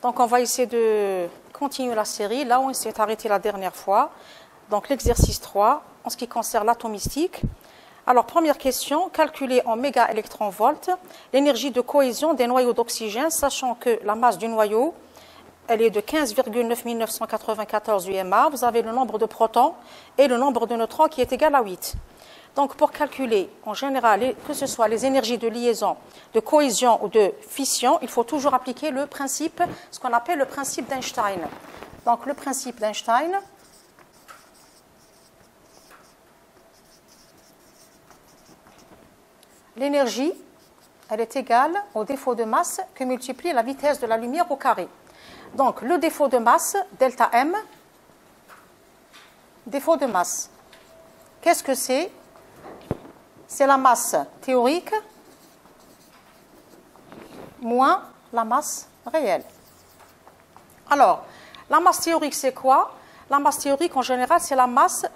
Donc, on va essayer de continuer la série. Là où on s'est arrêté la dernière fois. Donc, l'exercice 3, en ce qui concerne l'atomistique. Alors, première question, calculer en mégaélectronvolts l'énergie de cohésion des noyaux d'oxygène, sachant que la masse du noyau, elle est de 15,9994 UMA. Vous avez le nombre de protons et le nombre de neutrons qui est égal à 8. Donc, pour calculer, en général, que ce soit les énergies de liaison, de cohésion ou de fission, il faut toujours appliquer le principe, ce qu'on appelle le principe d'Einstein. Donc, le principe d'Einstein, l'énergie, elle est égale au défaut de masse que multiplie la vitesse de la lumière au carré. Donc, le défaut de masse, delta M, défaut de masse. Qu'est-ce que c'est? C'est la masse théorique moins la masse réelle. Alors, la masse théorique, c'est quoi? La masse théorique, en général, c'est la masse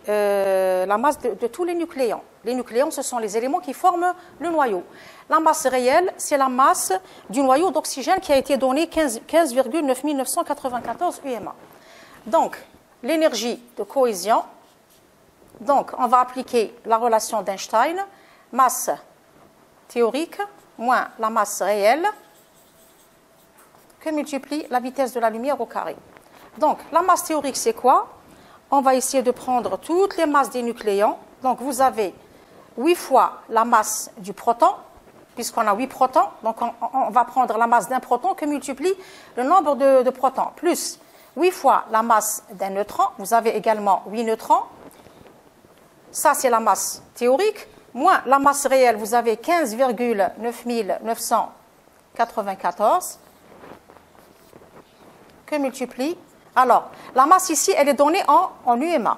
de tous les nucléons. Les nucléons, ce sont les éléments qui forment le noyau. La masse réelle, c'est la masse du noyau d'oxygène qui a été donnée 15,9994 UMA. Donc, l'énergie de cohésion, donc on va appliquer la relation d'Einstein, masse théorique moins la masse réelle, que multiplie la vitesse de la lumière au carré. Donc, la masse théorique, c'est quoi? On va essayer de prendre toutes les masses des nucléons. Donc, vous avez 8 fois la masse du proton, puisqu'on a 8 protons. Donc, on va prendre la masse d'un proton que multiplie le nombre de protons, plus 8 fois la masse d'un neutron. Vous avez également 8 neutrons. Ça, c'est la masse théorique. Moins la masse réelle, vous avez 15,9994 que multiplie. Alors, la masse ici, elle est donnée en UMA.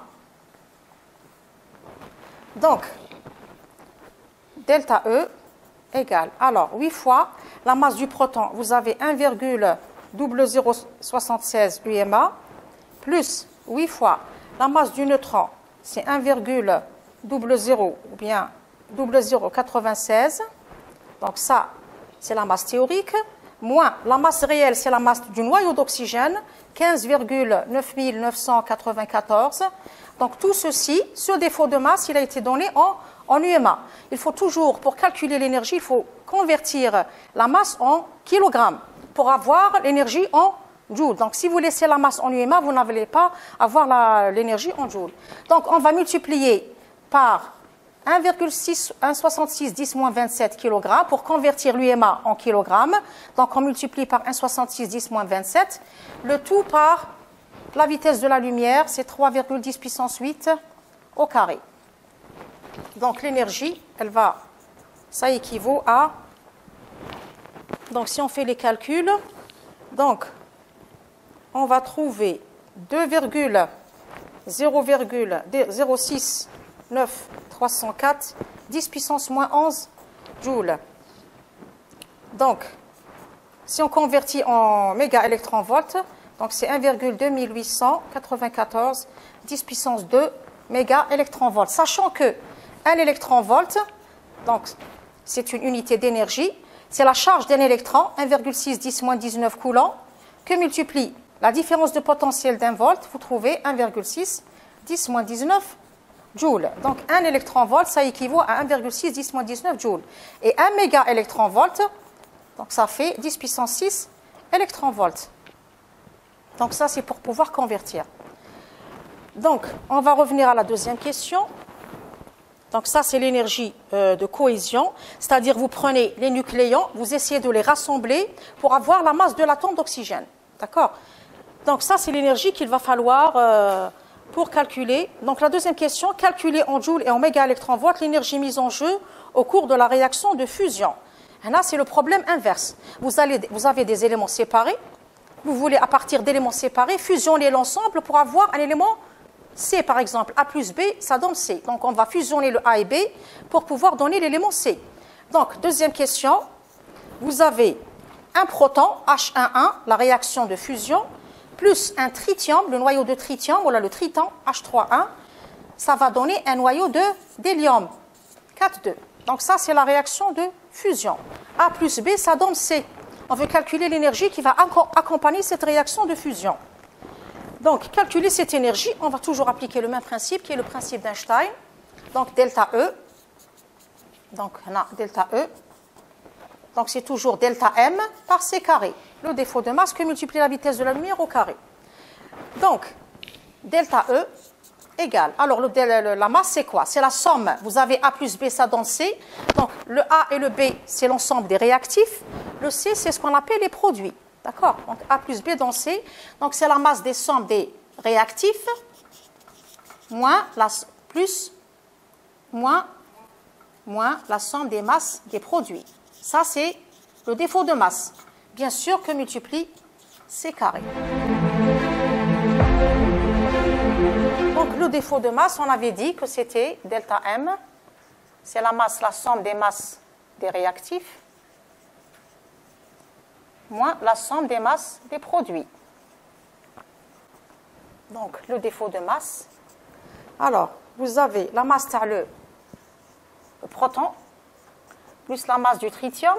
Donc, delta E égale, alors, 8 fois la masse du proton, vous avez 1,0076 UMA, plus 8 fois la masse du neutron, c'est 1,00 ou bien 0,096. Donc, ça, c'est la masse théorique. Moins la masse réelle, c'est la masse du noyau d'oxygène, 15,9994. Donc tout ceci, ce défaut de masse, il a été donné en UMA. Il faut toujours, pour calculer l'énergie, il faut convertir la masse en kilogrammes pour avoir l'énergie en joules. Donc si vous laissez la masse en UMA, vous n'allez pas avoir l'énergie en joules. Donc on va multiplier par 1,66 10-27 kg pour convertir l'UMA en kilogrammes. Donc, on multiplie par 1,66 10-27. Le tout par la vitesse de la lumière, c'est 3,10 puissance 8 au carré. Donc, l'énergie, ça équivaut à... Donc, si on fait les calculs, donc, on va trouver 2,0,06 9 304 10 puissance moins 11 joules. Donc, si on convertit en mégaélectronvolts, donc c'est 1,2894 10 puissance 2 mégaélectronvolts. Sachant que 1 électronvolt, donc c'est une unité d'énergie, c'est la charge d'un électron, 1,6 10 moins 19 coulombs, que multiplie la différence de potentiel d'un volt, vous trouvez 1,6 10 moins 19 joules. Donc, 1 électronvolt, ça équivaut à 1,6 10 moins 19 joules. Et 1 mégaélectronvolt, donc ça fait 10 puissance 6 électronvolts. Donc, ça, c'est pour pouvoir convertir. Donc, on va revenir à la deuxième question. Donc, ça, c'est l'énergie de cohésion. C'est-à-dire, vous prenez les nucléons, vous essayez de les rassembler pour avoir la masse de l'atome d'oxygène. D'accord? Donc, ça, c'est l'énergie qu'il va falloir... pour calculer, donc la deuxième question, calculer en joules et en mégaélectronvolts l'énergie mise en jeu au cours de la réaction de fusion. Et là, c'est le problème inverse. Vous avez des éléments séparés, vous voulez à partir d'éléments séparés fusionner l'ensemble pour avoir un élément C, par exemple. A plus B, ça donne C. Donc, on va fusionner le A et B pour pouvoir donner l'élément C. Donc, deuxième question, vous avez un proton, H11, la réaction de fusion, plus un tritium, le noyau de tritium, voilà le triton, H31, ça va donner un noyau d'hélium, 4,2. Donc ça, c'est la réaction de fusion. A plus B, ça donne C. On veut calculer l'énergie qui va accompagner cette réaction de fusion. Donc, calculer cette énergie, on va toujours appliquer le même principe qui est le principe d'Einstein. Donc, delta E. Donc, on a delta E. Donc, c'est toujours delta M par C carré. Le défaut de masse que multiplie la vitesse de la lumière au carré. Donc, delta E égale. Alors, la masse, c'est quoi? C'est la somme. Vous avez A plus B, ça donne C. Donc, le A et le B, c'est l'ensemble des réactifs. Le C, c'est ce qu'on appelle les produits. D'accord? Donc, A plus B dans C. Donc, c'est la masse des sommes des réactifs moins la somme des masses des produits. Ça, c'est le défaut de masse. Bien sûr que multiplie C carré. Donc, le défaut de masse, on avait dit que c'était delta M. C'est la masse, la somme des masses des réactifs moins la somme des masses des produits. Donc, le défaut de masse. Alors, vous avez la masse le proton plus la masse du tritium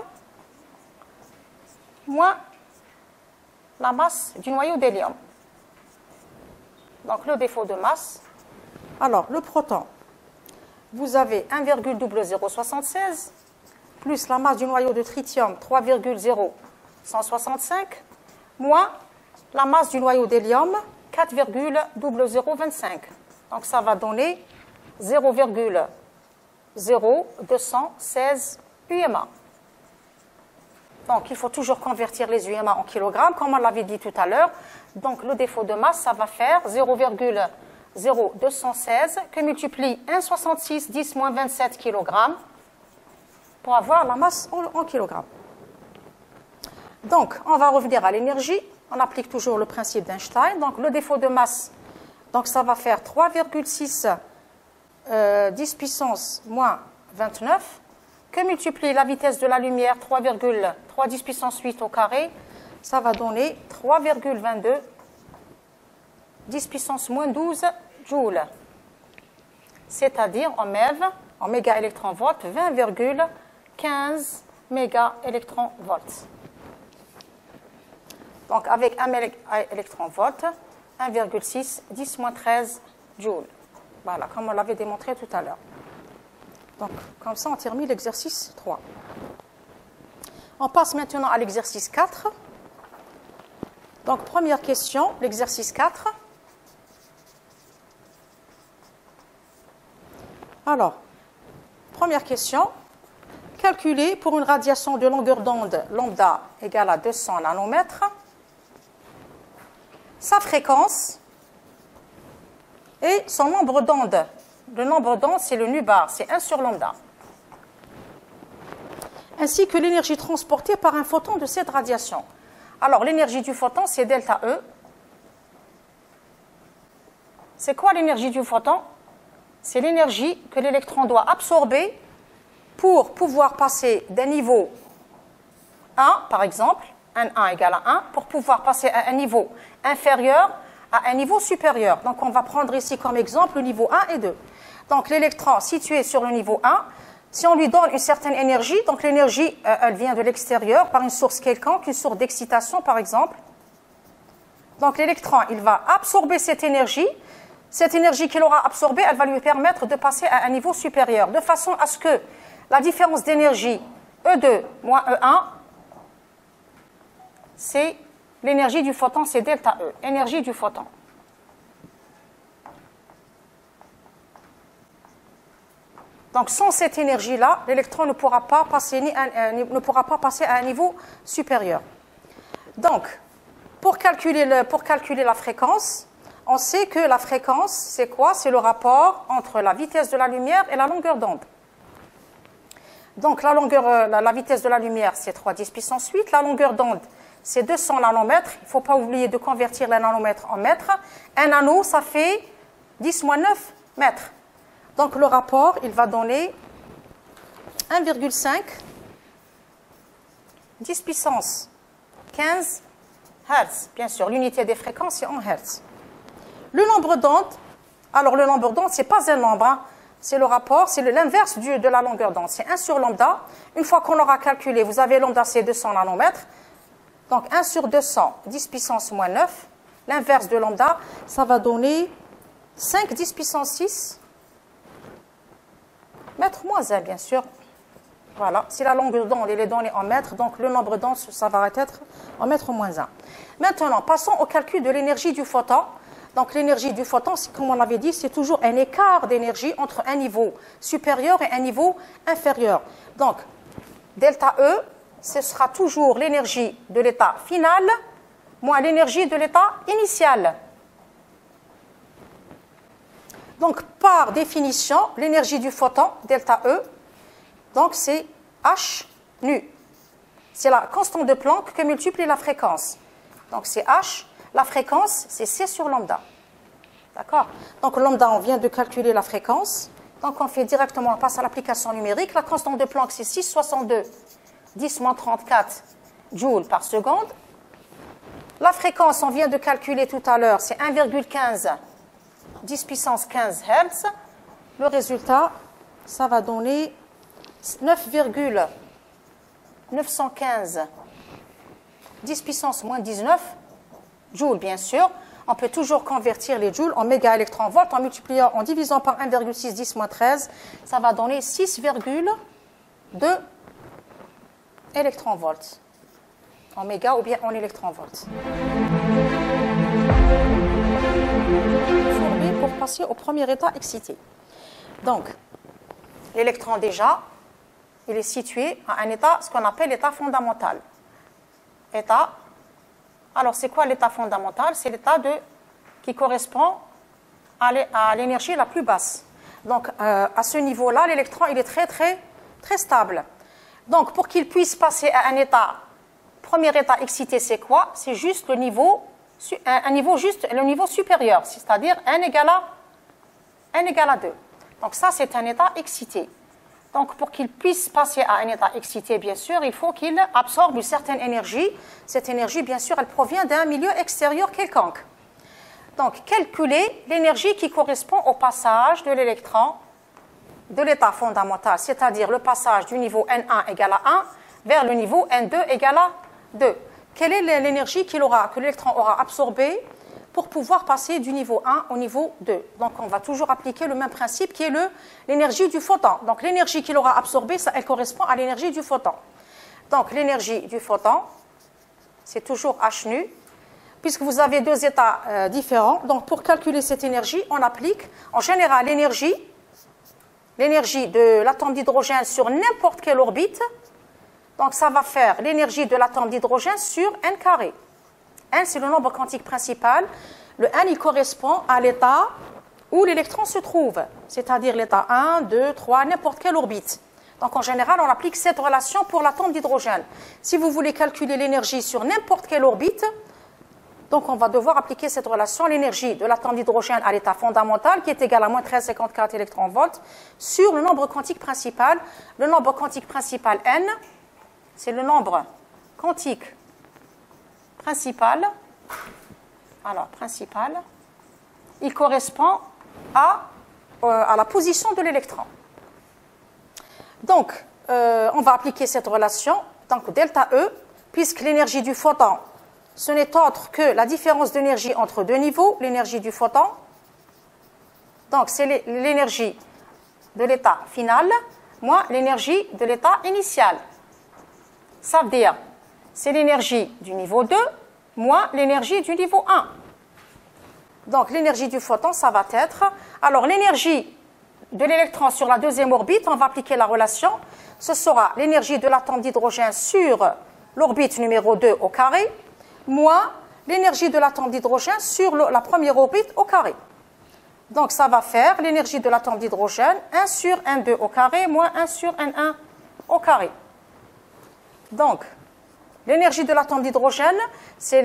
moins la masse du noyau d'hélium. Donc, le défaut de masse. Alors, le proton, vous avez 1,0076 plus la masse du noyau de tritium 3,0165 moins la masse du noyau d'hélium 4,0025. Donc, ça va donner 0,0216 UMA. Donc, il faut toujours convertir les UMA en kilogrammes, comme on l'avait dit tout à l'heure. Donc, le défaut de masse, ça va faire 0,0216 que multiplie 1,66 10 moins 27 kg pour avoir la masse en kilogrammes. Donc, on va revenir à l'énergie. On applique toujours le principe d'Einstein. Donc, le défaut de masse, donc ça va faire 3,6 10 puissance moins 29 que multiplie la vitesse de la lumière 3,3 10 puissance 8 au carré. Ça va donner 3,22 10 puissance moins 12 joules. C'est-à-dire en MeV, en mégaélectronvolts, 20,15 mégaélectronvolts. Donc, avec 1 électronvolt, 1,6 10 moins 13 joules. Voilà, comme on l'avait démontré tout à l'heure. Donc, comme ça, on termine l'exercice 3. On passe maintenant à l'exercice 4. Donc, première question, l'exercice 4. Alors, première question. Calculer pour une radiation de longueur d'onde lambda égale à 200 nanomètres sa fréquence et son nombre d'ondes. Le nombre d'ondes, c'est le nu bar, c'est 1 sur lambda. Ainsi que l'énergie transportée par un photon de cette radiation. Alors, l'énergie du photon, c'est delta E. C'est quoi l'énergie du photon? C'est l'énergie que l'électron doit absorber pour pouvoir passer d'un niveau 1, par exemple, 1 égale à 1, pour pouvoir passer à un niveau inférieur à un niveau supérieur. Donc, on va prendre ici comme exemple le niveau 1 et 2. Donc, l'électron situé sur le niveau 1, si on lui donne une certaine énergie, donc l'énergie, elle vient de l'extérieur par une source quelconque, une source d'excitation, par exemple. Donc, l'électron, il va absorber cette énergie. Cette énergie qu'il aura absorbée, elle va lui permettre de passer à un niveau supérieur, de façon à ce que la différence d'énergie E2 moins E1, c'est l'énergie du photon, c'est delta E, énergie du photon. Donc, sans cette énergie-là, l'électron ne pourra pas passer à un niveau supérieur. Donc, pour calculer la fréquence, on sait que la fréquence, c'est quoi? C'est le rapport entre la vitesse de la lumière et la longueur d'onde. Donc, la vitesse de la lumière, c'est 3 10 puissance 8. La longueur d'onde, c'est 200 nanomètres. Il ne faut pas oublier de convertir les nanomètres en mètres. Un nano, ça fait 10 moins 9 mètres. Donc, le rapport, il va donner 1,5 10 puissance 15 Hertz. Bien sûr, l'unité des fréquences, c'est en Hertz. Le nombre d'ondes, alors le nombre d'ondes, ce n'est pas un nombre, hein. C'est le rapport, c'est l'inverse de la longueur d'onde. C'est 1 sur lambda. Une fois qu'on l'aura calculé, vous avez lambda, c'est 200 nanomètres. Donc 1 sur 200, 10 puissance moins 9. L'inverse de lambda, ça va donner 5 10 puissance 6 mètres moins 1, bien sûr. Voilà, si la longueur d'onde est donnée en mètres, donc le nombre d'ondes, ça va être en mètres moins 1. Maintenant, passons au calcul de l'énergie du photon. Donc l'énergie du photon, comme on l'avait dit, c'est toujours un écart d'énergie entre un niveau supérieur et un niveau inférieur. Donc, delta E, ce sera toujours l'énergie de l'état final moins l'énergie de l'état initial. Donc, par définition, l'énergie du photon, delta E, donc c'est H nu. C'est la constante de Planck que multiplie la fréquence. Donc, c'est H, la fréquence, c'est C sur lambda. D'accord? Donc, lambda, on vient de calculer la fréquence. Donc, on fait directement, on passe à l'application numérique. La constante de Planck, c'est 6,62, 10 moins 34 joules par seconde. La fréquence, on vient de calculer tout à l'heure, c'est 1,15, 10 puissance 15 Hz. Le résultat, ça va donner 9,915, 10 puissance moins 19 joules, bien sûr. On peut toujours convertir les joules en mégaélectronvolts en multipliant, en divisant par 1,6, 10 moins 13. Ça va donner 6,2 électronvolts. En méga ou bien en électronvolts. Pour passer au premier état excité. Donc, l'électron déjà, il est situé à un état, ce qu'on appelle l'état fondamental. État. Alors, c'est quoi l'état fondamental? C'est l'état qui correspond à l'énergie la plus basse. Donc, à ce niveau-là, l'électron, il est très, très, très stable. Donc, pour qu'il puisse passer à un état, premier état excité, c'est quoi? C'est juste le niveau, le niveau supérieur, c'est-à-dire 1 égale à 2. Donc, ça, c'est un état excité. Donc, pour qu'il puisse passer à un état excité, bien sûr, il faut qu'il absorbe une certaine énergie. Cette énergie, bien sûr, elle provient d'un milieu extérieur quelconque. Donc, calculer l'énergie qui correspond au passage de l'électron de l'état fondamental, c'est-à-dire le passage du niveau N1 égale à 1 vers le niveau N2 égale à 2. Quelle est l'énergie que l'électron aura absorbée pour pouvoir passer du niveau 1 au niveau 2? Donc, on va toujours appliquer le même principe qui est l'énergie du photon. Donc, l'énergie qu'il aura absorbée, elle correspond à l'énergie du photon. Donc, l'énergie du photon, c'est toujours H nu, puisque vous avez deux états différents. Donc, pour calculer cette énergie, on applique en général l'énergie de l'atome d'hydrogène sur n'importe quelle orbite. Donc, ça va faire l'énergie de l'atome d'hydrogène sur n carré. N, c'est le nombre quantique principal. Le N, il correspond à l'état où l'électron se trouve, c'est-à-dire l'état 1, 2, 3, n'importe quelle orbite. Donc, en général, on applique cette relation pour l'atome d'hydrogène. Si vous voulez calculer l'énergie sur n'importe quelle orbite, donc on va devoir appliquer cette relation, l'énergie de l'atome d'hydrogène à l'état fondamental, qui est égal à moins 13,54 électronvolts, sur le nombre quantique principal. Le nombre quantique principal N, c'est le nombre quantique principal. Alors, principal, il correspond à la position de l'électron. Donc, on va appliquer cette relation, donc delta E, puisque l'énergie du photon, ce n'est autre que la différence d'énergie entre deux niveaux, l'énergie du photon. Donc, c'est l'énergie de l'état final moins l'énergie de l'état initial. Ça veut dire, c'est l'énergie du niveau 2 moins l'énergie du niveau 1. Donc, l'énergie du photon, ça va être... Alors, l'énergie de l'électron sur la deuxième orbite, on va appliquer la relation. Ce sera l'énergie de l'atome d'hydrogène sur l'orbite numéro 2 au carré, moins l'énergie de l'atome d'hydrogène sur la première orbite au carré. Donc, ça va faire l'énergie de l'atome d'hydrogène 1 sur N2 au carré moins 1 sur N1 au carré. Donc, l'énergie de l'atome d'hydrogène, c'est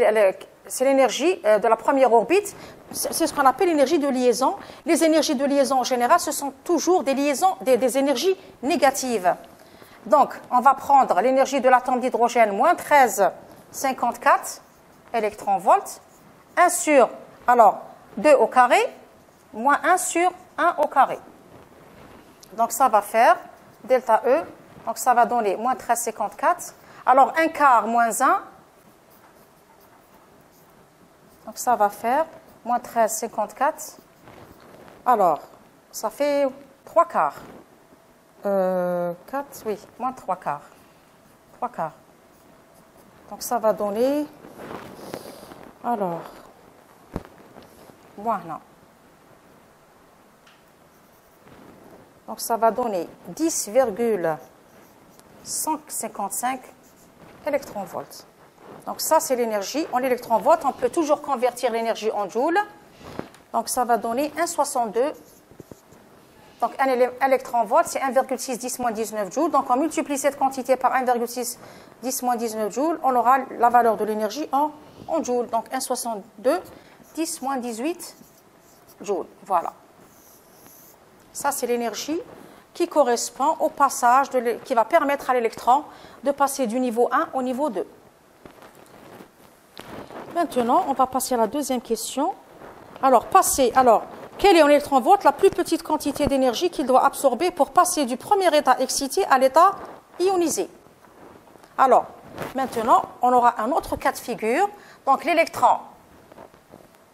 l'énergie de la première orbite. C'est ce qu'on appelle l'énergie de liaison. Les énergies de liaison, en général, ce sont toujours des liaisons, des énergies négatives. Donc, on va prendre l'énergie de l'atome d'hydrogène moins 13,54 électronvolts, 1 sur, alors, 2 au carré, moins 1 sur 1 au carré. Donc, ça va faire delta E, donc ça va donner moins 13,54. Alors, 1 quart moins 1, Donc ça va faire moins 13,54. Alors, ça fait 3 quarts. 4, oui, moins 3 quarts. 3 quarts. Donc ça va donner, alors, voilà. Donc ça va donner 10,155 électronvolts. Donc ça c'est l'énergie en électronvolts. On peut toujours convertir l'énergie en joules. Donc ça va donner 1,62. Donc un électronvolt c'est 1,6 10 moins 19 joules. Donc on multiplie cette quantité par 1,6 10 moins 19 joules. On aura la valeur de l'énergie en joules. Donc 1,62 10 moins 18 joules. Voilà. Ça, c'est l'énergie qui correspond au passage, qui va permettre à l'électron de passer du niveau 1 au niveau 2. Maintenant, on va passer à la deuxième question. Alors, quelle est en électronvolts la plus petite quantité d'énergie qu'il doit absorber pour passer du premier état excité à l'état ionisé? Alors, maintenant, on aura un autre cas de figure. Donc, l'électron,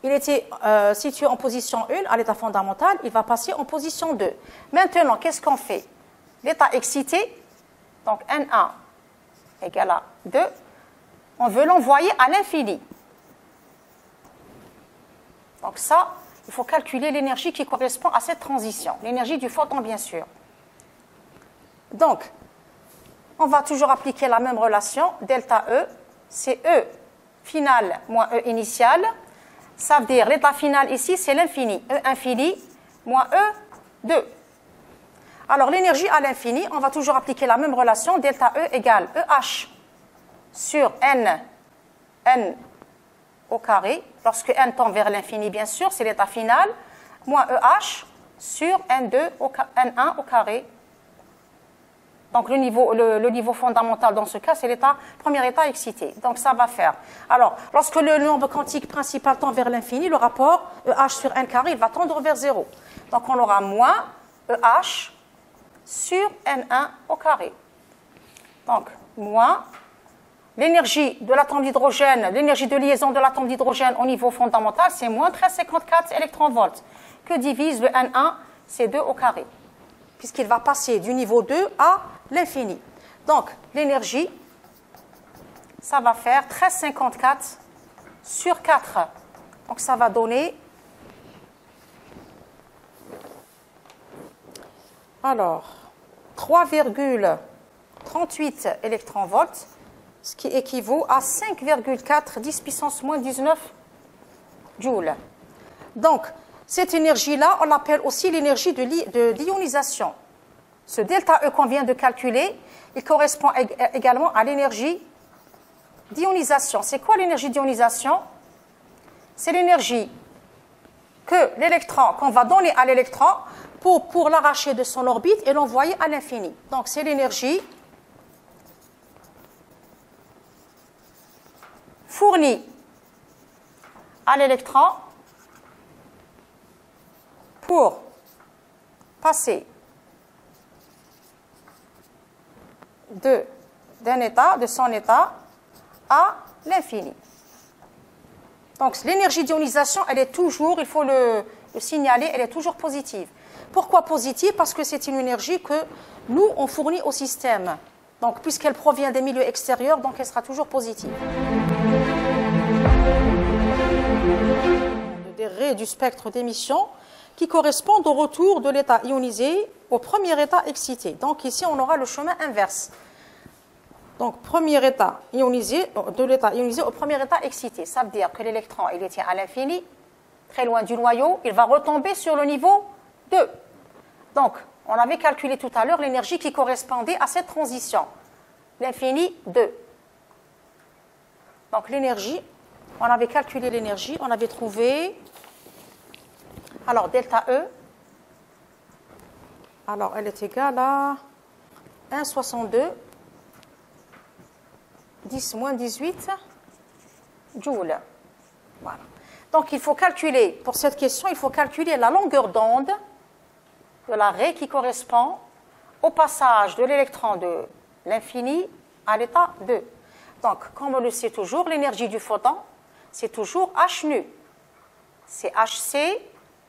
il était situé en position 1 à l'état fondamental, il va passer en position 2. Maintenant, qu'est-ce qu'on fait? L'état excité, donc N1 égale à 2, on veut l'envoyer à l'infini. Donc ça, il faut calculer l'énergie qui correspond à cette transition, l'énergie du photon bien sûr. Donc, on va toujours appliquer la même relation, delta E, c'est E final moins E initial. Ça veut dire l'état final ici, c'est l'infini. E infini moins E 2. Alors, l'énergie à l'infini, on va toujours appliquer la même relation. Delta E égale EH sur N au carré. Lorsque N tend vers l'infini, bien sûr, c'est l'état final. Moins EH sur N1 au carré. Donc, le niveau fondamental dans ce cas, c'est premier état excité. Donc, ça va faire. Alors, lorsque le nombre quantique principal tend vers l'infini, le rapport EH sur N carré, il va tendre vers 0. Donc, on aura moins EH sur N1 au carré. Donc, moins l'énergie de l'atome d'hydrogène, l'énergie de liaison de l'atome d'hydrogène au niveau fondamental, c'est moins 13,54 électronvolts. Que divise le N1, c'est 2 au carré. Puisqu'il va passer du niveau 2 à l'infini. Donc, l'énergie, ça va faire 13,54 sur 4. Donc, ça va donner, alors, 3,38 électronvolts, ce qui équivaut à 5,4 10 puissance moins 19 joules. Donc, cette énergie-là, on l'appelle aussi l'énergie de l'ionisation. Ce delta E qu'on vient de calculer, il correspond également à l'énergie d'ionisation. C'est quoi l'énergie d'ionisation? C'est l'énergie que l'électron, qu'on va donner à l'électron pour l'arracher de son orbite et l'envoyer à l'infini. Donc, c'est l'énergie fournie à l'électron pour passer de son état à l'infini. Donc l'énergie d'ionisation, elle est toujours, il faut le signaler, elle est toujours positive. Pourquoi positive? Parce que c'est une énergie que nous, on fournit au système. Donc puisqu'elle provient des milieux extérieurs, donc elle sera toujours positive. Des raies du spectre d'émission qui correspondent au retour de l'état ionisé au premier état excité. Donc ici, on aura le chemin inverse. Donc, premier état ionisé, de l'état ionisé au premier état excité. Ça veut dire que l'électron, il est à l'infini, très loin du noyau, il va retomber sur le niveau 2. Donc, on avait calculé tout à l'heure l'énergie qui correspondait à cette transition. L'infini 2. Donc, l'énergie, on avait calculé l'énergie, on avait trouvé... Alors, delta E, alors elle est égale à 1,62 10 moins 18 joules. Voilà. Donc, il faut calculer, pour cette question, il faut calculer la longueur d'onde de la raie qui correspond au passage de l'électron de l'infini à l'état 2. Donc, comme on le sait toujours, l'énergie du photon, c'est toujours h nu. C'est hc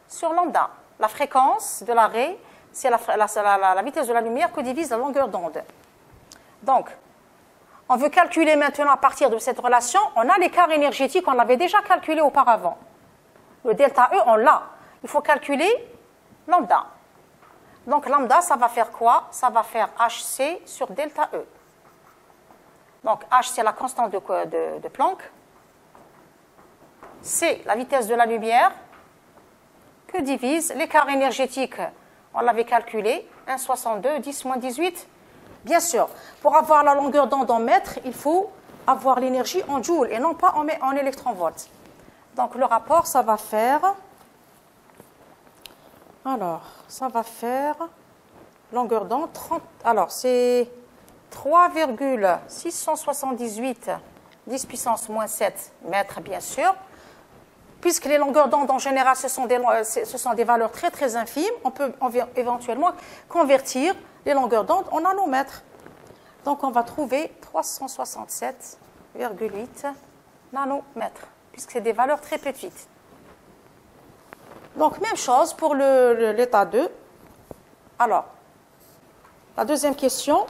sur lambda. La fréquence de l'arrêt, c'est la vitesse de la lumière que divise la longueur d'onde. Donc, on veut calculer maintenant à partir de cette relation, on a l'écart énergétique, on l'avait déjà calculé auparavant. Le delta E, on l'a. Il faut calculer lambda. Donc lambda, ça va faire quoi? Ça va faire hc sur delta E. Donc h, c'est la constante de Planck. C, la vitesse de la lumière, que divise l'écart énergétique. On l'avait calculé, 1,62, 10 moins 18. Bien sûr, pour avoir la longueur d'onde en mètres, il faut avoir l'énergie en joules et non pas en électronvolts. Donc le rapport, ça va faire... Alors, ça va faire longueur d'onde 30... Alors, c'est 3,678 10 puissance moins 7 mètres, bien sûr. Puisque les longueurs d'onde, en général, ce sont des valeurs très, très infimes, on peut éventuellement convertir les longueurs d'onde en nanomètres. Donc, on va trouver 367,8 nanomètres, puisque c'est des valeurs très petites. Donc, même chose pour l'état 2. Alors, la deuxième question.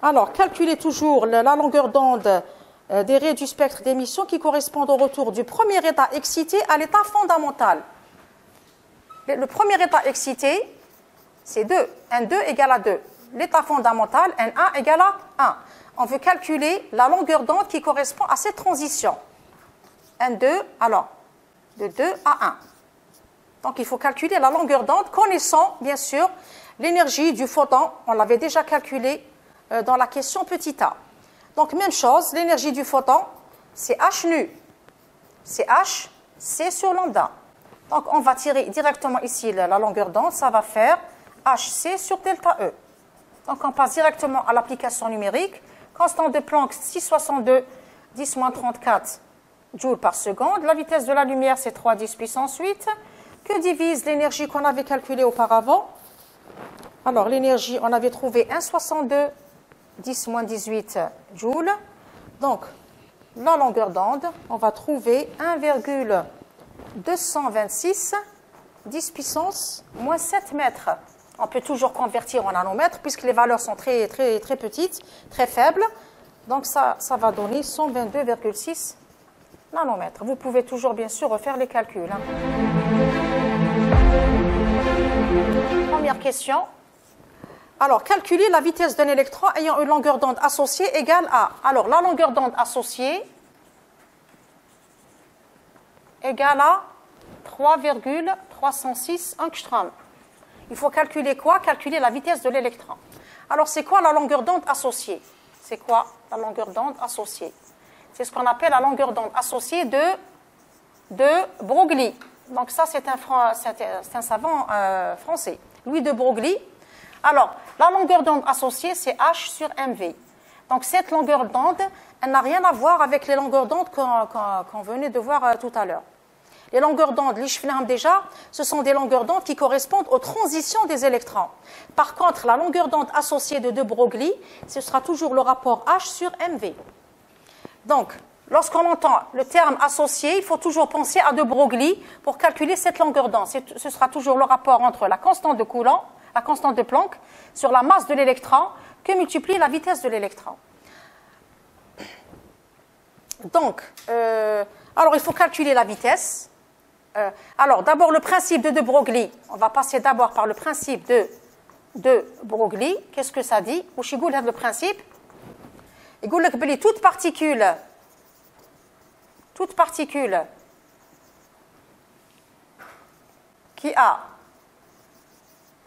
Alors, calculez toujours la longueur d'onde des raies du spectre d'émission qui correspondent au retour du premier état excité à l'état fondamental. Le premier état excité, c'est 2. N2 égale à 2. L'état fondamental, N1 égale à 1. On veut calculer la longueur d'onde qui correspond à cette transition. N2, alors, de 2 à 1. Donc, il faut calculer la longueur d'onde, connaissant, bien sûr, l'énergie du photon. On l'avait déjà calculé dans la question petit a. Donc, même chose, l'énergie du photon, c'est h nu. C'est h, c sur lambda. Donc, on va tirer directement ici la longueur d'onde. Ça va faire hc sur delta E. Donc, on passe directement à l'application numérique. Constante de Planck, 6,62, 10 moins 34 joules par seconde. La vitesse de la lumière, c'est 3, 10 puissance 8. Que divise l'énergie qu'on avait calculée auparavant? Alors, l'énergie, on avait trouvé 1,62, 10 moins 18 joules. Donc, la longueur d'onde, on va trouver 1,226, 10 puissance moins 7 mètres. On peut toujours convertir en nanomètres puisque les valeurs sont très, très, très petites, très faibles. Donc, ça va donner 122,6 nanomètres. Vous pouvez toujours, bien sûr, refaire les calculs. Première question. Alors, calculer la vitesse d'un électron ayant une longueur d'onde associée égale à... Alors, la longueur d'onde associée égale à 3,306 angstroms. Il faut calculer quoi? Calculer la vitesse de l'électron. Alors, c'est quoi la longueur d'onde associée? C'est quoi la longueur d'onde associée? C'est ce qu'on appelle la longueur d'onde associée de Broglie. Donc ça, c'est un savant français, Louis de Broglie. Alors, la longueur d'onde associée, c'est h sur mv. Donc cette longueur d'onde, elle n'a rien à voir avec les longueurs d'onde qu'on venait de voir tout à l'heure. Les longueurs d'onde, l'Ishfnam déjà, ce sont des longueurs d'onde qui correspondent aux transitions des électrons. Par contre, la longueur d'onde associée de Broglie, ce sera toujours le rapport h sur mv. Donc, lorsqu'on entend le terme associé, il faut toujours penser à de Broglie pour calculer cette longueur d'onde. Ce sera toujours le rapport entre la constante de Coulomb, la constante de Planck, sur la masse de l'électron, que multiplie la vitesse de l'électron. Donc, alors il faut calculer la vitesse. Alors, d'abord, le principe de Broglie. On va passer d'abord par le principe de Broglie. Qu'est-ce que ça dit? Ou je le principe? Il dit que toute particule qui a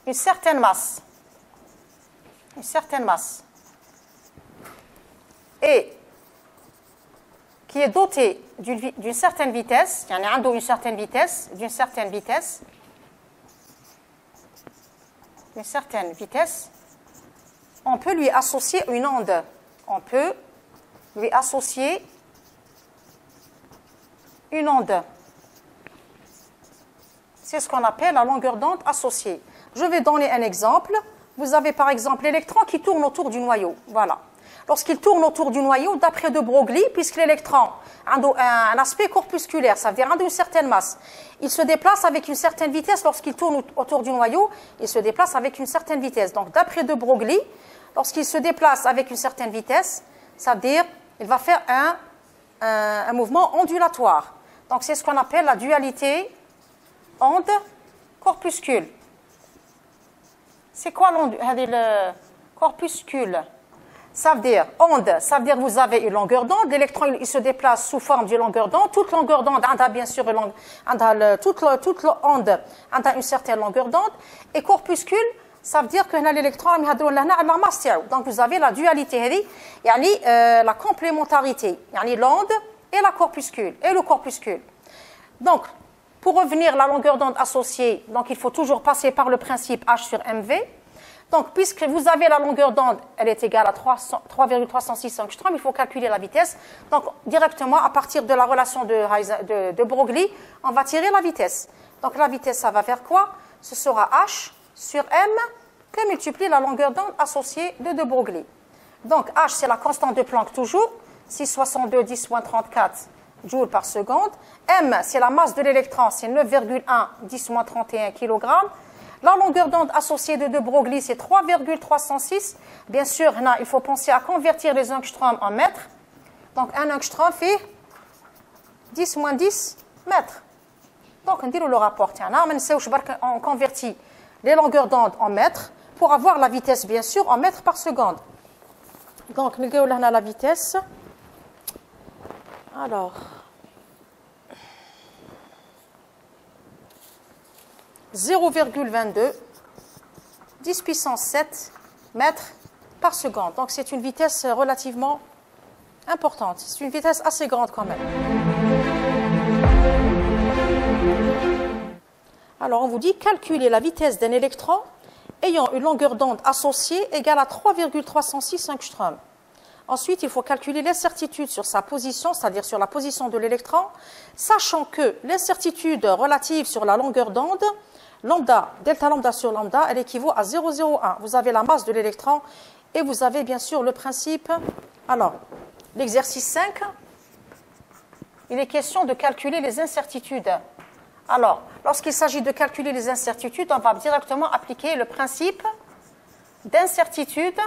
une certaine masse et qui est dotée d'une certaine vitesse, il y en a d'une certaine vitesse, on peut lui associer une onde. On peut lui associer une onde. C'est ce qu'on appelle la longueur d'onde associée. Je vais donner un exemple. Vous avez par exemple l'électron qui tourne autour du noyau. Voilà. Lorsqu'il tourne autour du noyau, d'après de Broglie, puisque l'électron a un aspect corpusculaire, ça veut dire une certaine masse, il se déplace avec une certaine vitesse. Lorsqu'il tourne autour du noyau, il se déplace avec une certaine vitesse. Donc, d'après de Broglie, lorsqu'il se déplace avec une certaine vitesse, ça veut dire qu'il va faire un mouvement ondulatoire. Donc, c'est ce qu'on appelle la dualité onde-corpuscule. C'est quoi le corpuscule? Ça veut dire onde, ça veut dire que vous avez une longueur d'onde, l'électron il se déplace sous forme d'une longueur d'onde, toute longueur d'onde a bien sûr toute onde a une certaine longueur d'onde, et corpuscule, ça veut dire que l'électron a la masse. Donc vous avez la dualité, la complémentarité, l'onde et la corpuscule, et le corpuscule. Donc, pour revenir à la longueur d'onde associée, donc il faut toujours passer par le principe H sur mv. Donc, puisque vous avez la longueur d'onde, elle est égale à 3,306 angstroms, il faut calculer la vitesse. Donc, directement, à partir de la relation de Broglie, on va tirer la vitesse. Donc, la vitesse, ça va faire quoi? Ce sera H sur M que multiplie la longueur d'onde associée de Broglie. Donc, H, c'est la constante de Planck toujours, 6,62 10-34 joules par seconde. M, c'est la masse de l'électron, c'est 9,1 10-31 kg. La longueur d'onde associée de Broglie, c'est 3,306. Bien sûr, il faut penser à convertir les angstroms en mètres. Donc, un angstrom fait 10 moins 10 mètres. Donc, on dit le rapport. On convertit les longueurs d'onde en mètres pour avoir la vitesse, bien sûr, en mètres par seconde. Donc, on a la vitesse. Alors, 0,22 10 puissance 7 mètres par seconde. Donc, c'est une vitesse relativement importante. C'est une vitesse assez grande quand même. Alors, on vous dit calculer la vitesse d'un électron ayant une longueur d'onde associée égale à 3,306 angstroms. Ensuite, il faut calculer l'incertitude sur sa position, c'est-à-dire sur la position de l'électron, sachant que l'incertitude relative sur la longueur d'onde, lambda, delta lambda sur lambda, elle équivaut à 0,01. Vous avez la masse de l'électron et vous avez bien sûr le principe. Alors, l'exercice 5, il est question de calculer les incertitudes. Alors, lorsqu'il s'agit de calculer les incertitudes, on va directement appliquer le principe d'incertitude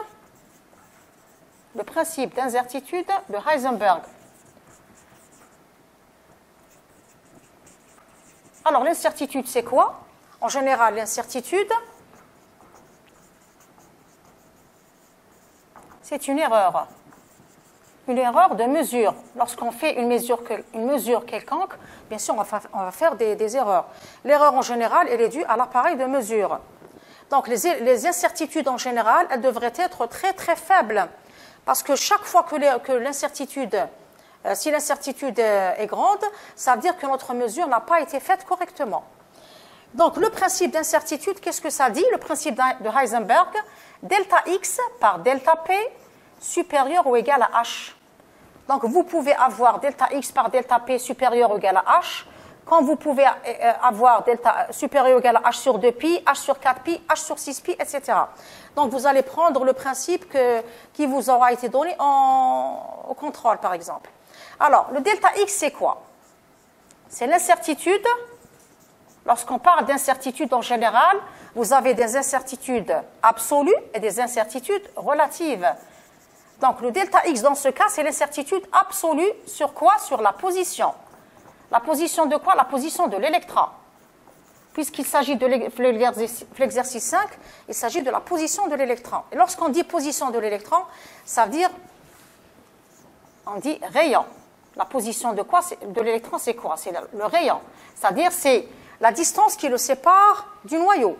de Heisenberg. Alors, l'incertitude, c'est quoi? En général, l'incertitude, c'est une erreur de mesure. Lorsqu'on fait une mesure quelconque, bien sûr, on va faire des erreurs. L'erreur, en général, elle est due à l'appareil de mesure. Donc, les incertitudes, en général, elles devraient être très, très faibles. Parce que chaque fois que l'incertitude, si l'incertitude est grande, ça veut dire que notre mesure n'a pas été faite correctement. Donc, le principe d'incertitude, qu'est-ce que ça dit? Le principe de Heisenberg, delta x par delta p supérieur ou égal à h. Donc, vous pouvez avoir delta x par delta p supérieur ou égal à h, quand vous pouvez avoir delta supérieur ou égal à h sur 2pi, h sur 4pi, h sur 6pi, etc. Donc, vous allez prendre le principe qui vous aura été donné au contrôle, par exemple. Alors, le delta x, c'est quoi? C'est l'incertitude. Lorsqu'on parle d'incertitude en général, vous avez des incertitudes absolues et des incertitudes relatives. Donc, le delta x, dans ce cas, c'est l'incertitude absolue sur quoi? Sur la position. La position de quoi? La position de l'électron. Puisqu'il s'agit de l'exercice 5, il s'agit de la position de l'électron. Et lorsqu'on dit position de l'électron, ça veut dire, on dit rayon. La position de quoi? De l'électron, c'est quoi? C'est le rayon. C'est-à-dire, c'est la distance qui le sépare du noyau.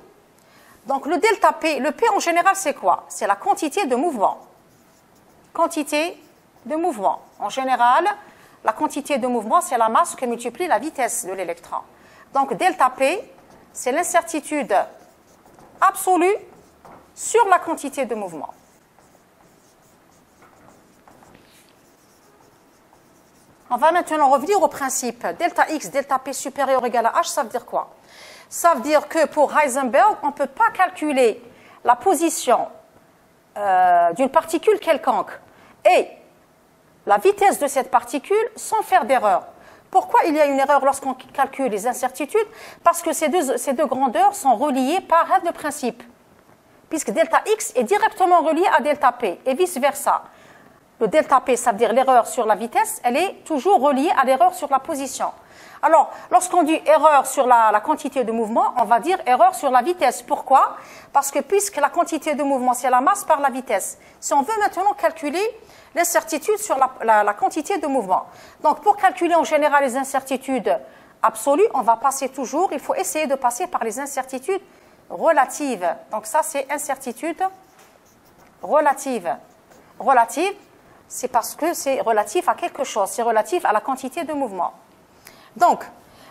Donc, le delta P, le P en général, c'est quoi? C'est la quantité de mouvement. Quantité de mouvement. En général, la quantité de mouvement, c'est la masse que multiplie la vitesse de l'électron. Donc, delta P, c'est l'incertitude absolue sur la quantité de mouvement. On va maintenant revenir au principe delta x, delta p supérieur ou égal à h, ça veut dire quoi? Ça veut dire que pour Heisenberg, on ne peut pas calculer la position d'une particule quelconque et la vitesse de cette particule sans faire d'erreur. Pourquoi il y a une erreur lorsqu'on calcule les incertitudes? Parce que ces deux grandeurs sont reliées par le principe, puisque delta x est directement relié à delta p et vice-versa. Le delta p, ça veut dire l'erreur sur la vitesse, elle est toujours reliée à l'erreur sur la position. Alors, lorsqu'on dit erreur sur la quantité de mouvement, on va dire erreur sur la vitesse. Pourquoi? Parce que puisque la quantité de mouvement, c'est la masse par la vitesse. Si on veut maintenant calculer l'incertitude sur la quantité de mouvement. Donc, pour calculer en général les incertitudes absolues, on va passer toujours, il faut essayer de passer par les incertitudes relatives. Donc, ça, c'est incertitude relative. Relative, c'est parce que c'est relatif à quelque chose, c'est relatif à la quantité de mouvement. Donc,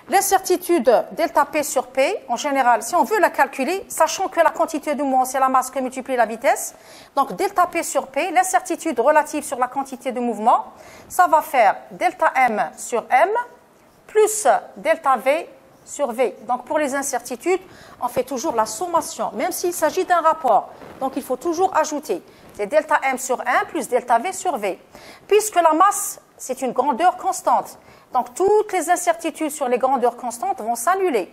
l'incertitude delta P sur P, en général, si on veut la calculer, sachant que la quantité de mouvement, c'est la masse que multiplie la vitesse, donc delta P sur P, l'incertitude relative sur la quantité de mouvement, ça va faire delta M sur M plus delta V sur V. Donc, pour les incertitudes, on fait toujours la sommation, même s'il s'agit d'un rapport. Donc, il faut toujours ajouter. C'est delta M sur 1 plus delta V sur V. Puisque la masse, c'est une grandeur constante. Donc, toutes les incertitudes sur les grandeurs constantes vont s'annuler.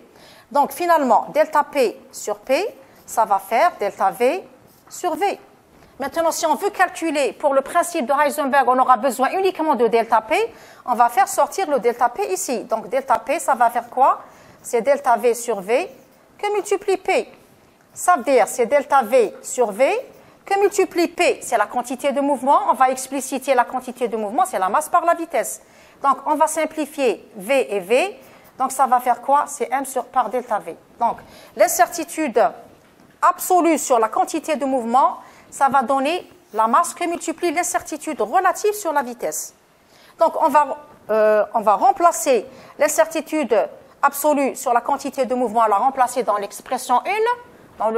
Donc, finalement, delta P sur P, ça va faire delta V sur V. Maintenant, si on veut calculer pour le principe de Heisenberg, on aura besoin uniquement de delta P. On va faire sortir le delta P ici. Donc, delta P, ça va faire quoi? C'est delta V sur V que multiplie P. Ça veut dire c'est delta V sur V que multiplie P. C'est la quantité de mouvement. On va expliciter la quantité de mouvement, c'est la masse par la vitesse. Donc, on va simplifier V et V. Donc, ça va faire quoi? C'est M par delta V. Donc, l'incertitude absolue sur la quantité de mouvement, ça va donner la masse que multiplie l'incertitude relative sur la vitesse. Donc, on va remplacer l'incertitude absolue sur la quantité de mouvement, la remplacer dans l'expression 1, dans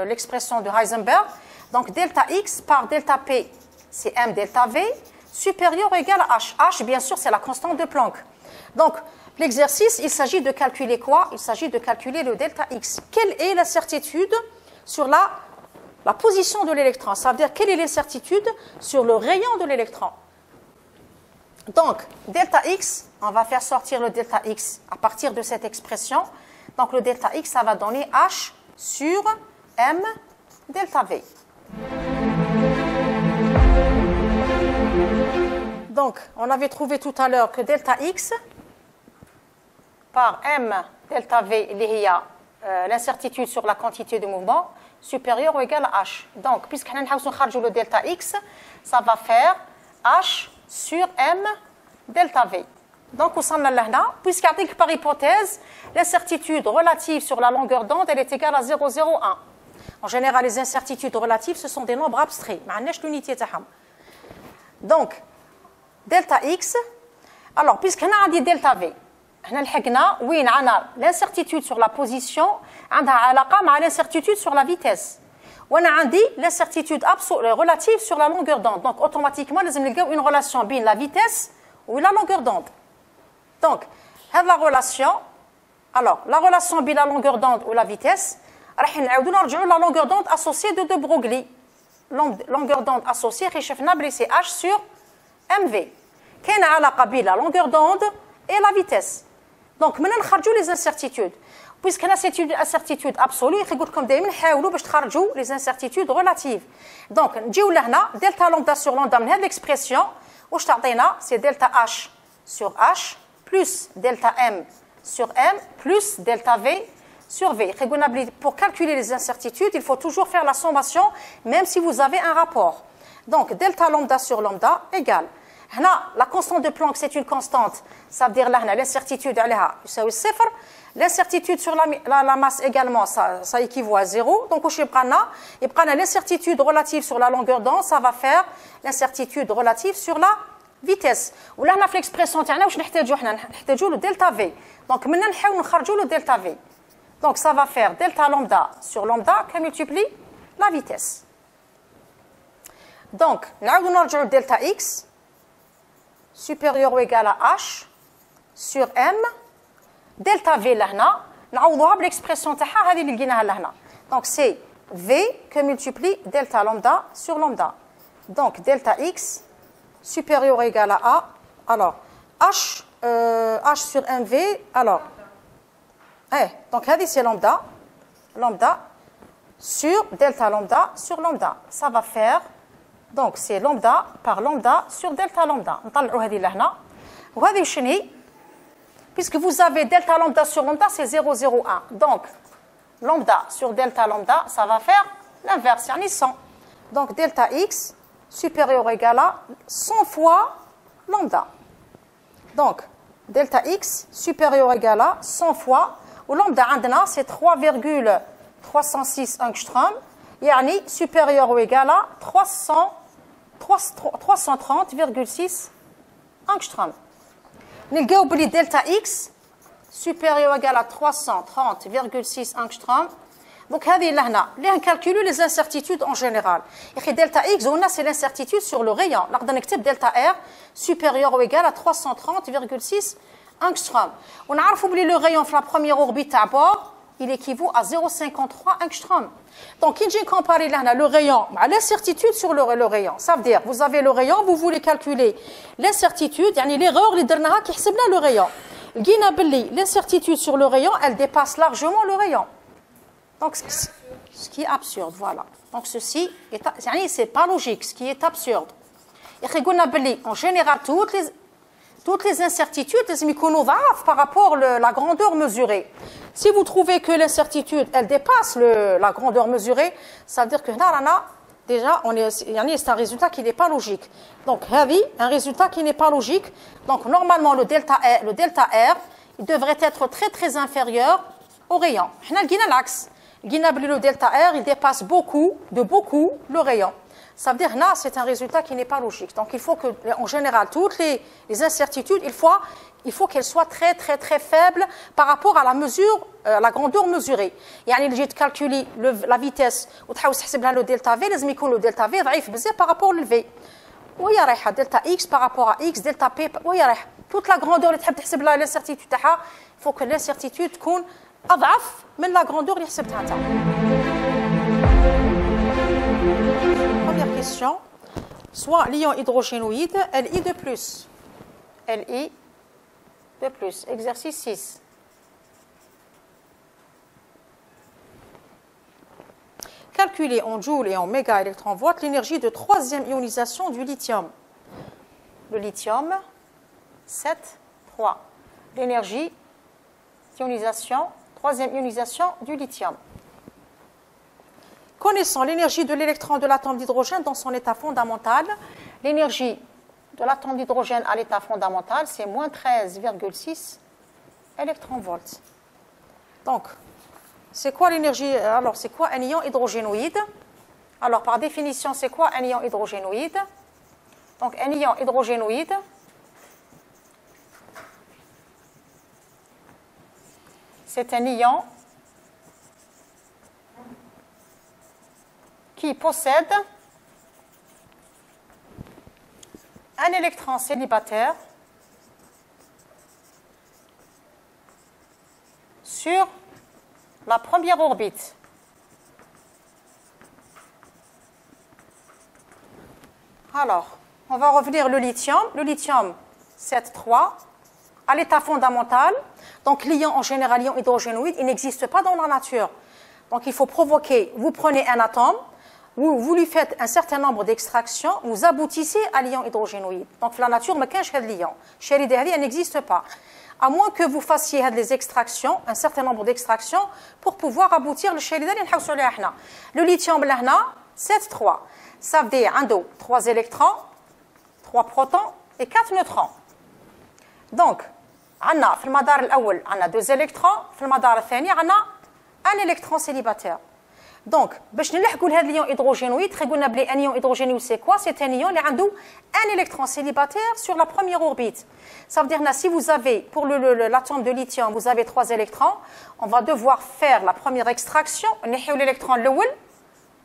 l'expression de Heisenberg. Donc, delta X par delta P, c'est M delta V, supérieur ou égal à H. H, bien sûr, c'est la constante de Planck. Donc, l'exercice, il s'agit de calculer quoi? Il s'agit de calculer le delta X. Quelle est l'incertitude sur la position de l'électron? Ça veut dire, quelle est l'incertitude sur le rayon de l'électron? Donc, delta X, on va faire sortir le delta X à partir de cette expression. Donc, le delta X, ça va donner H sur M delta V. Donc, on avait trouvé tout à l'heure que delta X par M delta V, il y a l'incertitude sur la quantité de mouvement supérieure ou égale à H. Donc, puisque nous avons le delta X, ça va faire H sur M delta V. Donc, puisqu'il par hypothèse, l'incertitude relative sur la longueur d'onde, elle est égale à 0,01. En général, les incertitudes relatives, ce sont des nombres abstraits. l'unité. Donc, delta X, alors, puisqu'on a dit delta V, l'incertitude sur la position, on a l'incertitude sur la vitesse. On a dit l'incertitude relative sur la longueur d'onde. Donc, automatiquement, nous avons une relation entre la vitesse ou la longueur d'onde. Donc, la relation, alors, la relation entre la longueur d'onde ou la vitesse, la longueur d'onde associée de De Broglie. Longueur d'onde associée, c'est H sur MV. Quelle est la longueur d'onde et la vitesse? Donc, maintenant, nous avons les incertitudes. Puisqu'on a cette incertitude absolue, comme les incertitudes relatives. Donc, nous avons delta lambda sur lambda, l'expression, c'est delta H sur H plus delta M sur M plus delta V sur V. Pour calculer les incertitudes, il faut toujours faire la sommation, même si vous avez un rapport. Donc, delta lambda sur lambda égale. La constante de Planck, c'est une constante. Ça veut dire l'incertitude, l'incertitude sur la masse également, ça équivaut à 0. Donc, il prend l'incertitude relative sur la longueur d'onde, ça va faire l'incertitude relative sur la vitesse. Ou là, on a l'expression, le delta V. Donc, maintenant, on va le delta V. Donc, ça va faire delta lambda sur lambda qui multiplie la vitesse. Donc, on a le delta X supérieur ou égal à H sur M delta V لهنا نعوضوها بالexpression تاعها هذه اللي لقيناها لهنا. Donc c'est V que multiplie delta lambda sur lambda. Donc delta X supérieur ou égal à A. Alors, H sur MV, alors, donc, c'est lambda. Lambda sur delta lambda sur lambda. Ça va faire, donc, c'est lambda par lambda sur delta lambda. Puisque vous avez delta lambda sur lambda, c'est 0,01. Donc, lambda sur delta lambda, ça va faire l'inverse, yani 100. Donc, delta x supérieur ou égal à 100 fois lambda. Donc, delta x supérieur ou égal à 100 fois, ou lambda c'est 3,306 angstrom, yani supérieur ou égal à 330,6 angstrom. Nous avons delta x supérieur ou égal à 330,6 angstrom. Donc, on calcule les incertitudes en général. Et delta x, c'est l'incertitude sur le rayon. On a delta r supérieur ou égal à 330,6 angstrom. On a vu le rayon de la première orbite à bord, il équivaut à 0,53 angstrom. Donc, quand j'ai comparé le rayon à l'incertitude sur le rayon, ça veut dire, vous avez le rayon, vous voulez calculer l'incertitude, l'erreur qui est le rayon. L'incertitude sur le rayon, elle dépasse largement le rayon. Donc, ce qui est absurde, voilà. Donc, ceci, c'est pas logique, ce qui est absurde. Et en général, toutes les incertitudes, elles par rapport à la grandeur mesurée. Si vous trouvez que l'incertitude, elle dépasse la grandeur mesurée, ça veut dire que déjà, c'est un résultat qui n'est pas logique. Donc, un résultat qui n'est pas logique. Donc, normalement, le delta R, il devrait être très, très inférieur au rayon. On a l'axe. Le delta R, il dépasse beaucoup le rayon. Ça veut dire que c'est un résultat qui n'est pas logique. Donc, il faut que, en général, toutes les incertitudes, il faut qu'elles soient très, très, très faibles par rapport à la mesure, la grandeur mesurée. Il faut calculer la vitesse, ou le delta V, le delta V par rapport au V. Où il y a delta X par rapport à X, delta P, où il y a toute la grandeur, l'incertitude, il faut que l'incertitude soit أضعف من la grandeur اللي حسبتها انت. Première question. Soit l'ion hydrogénoïde Li de plus. Li de plus. Exercice 6. Calculer en joules et en mégaélectronvolts l'énergie de troisième ionisation du lithium. Le lithium, 7, 3. L'énergie d'ionisation, troisième ionisation du lithium. Connaissons l'énergie de l'électron de l'atome d'hydrogène dans son état fondamental. L'énergie de l'atome d'hydrogène à l'état fondamental, c'est moins 13,6 électronvolts. Donc, c'est quoi l'énergie? Alors, c'est quoi un ion hydrogénoïde? Alors, par définition, c'est quoi un ion hydrogénoïde? Donc, un ion hydrogénoïde, c'est un ion qui possède un électron célibataire sur la première orbite. Alors, on va revenir le lithium. Le lithium, 7,3, à l'état fondamental. Donc, l'ion, en général, l'ion hydrogénoïde, il n'existe pas dans la nature. Donc, il faut provoquer, vous prenez un atome, vous lui faites un certain nombre d'extractions, vous aboutissez à l'ion hydrogénoïde. Donc, la nature, mais qu'est-ce que l'ion? Chez l'idéal, elle n'existe pas. À moins que vous fassiez des extractions, un certain nombre d'extractions, pour pouvoir aboutir le chez l'idéal. Le lithium, 7,3. Ça veut dire, 3 électrons, 3 protons et 4 neutrons. Donc, في المدار الأول عندنا 2 électrons, في المدار الثاني عندنا un électron célibataire. Donc, باش نلحقوا لهذا اليون hydrogénoïde, قلنا بلي un ion hydrogénoïde c'est quoi? C'est un ion qui a un électron célibataire sur la première orbite. Ça veut dire que si vous avez, pour l'atome de lithium, vous avez 3 électrons, on va devoir faire la première extraction, نحيو l'électron الأول.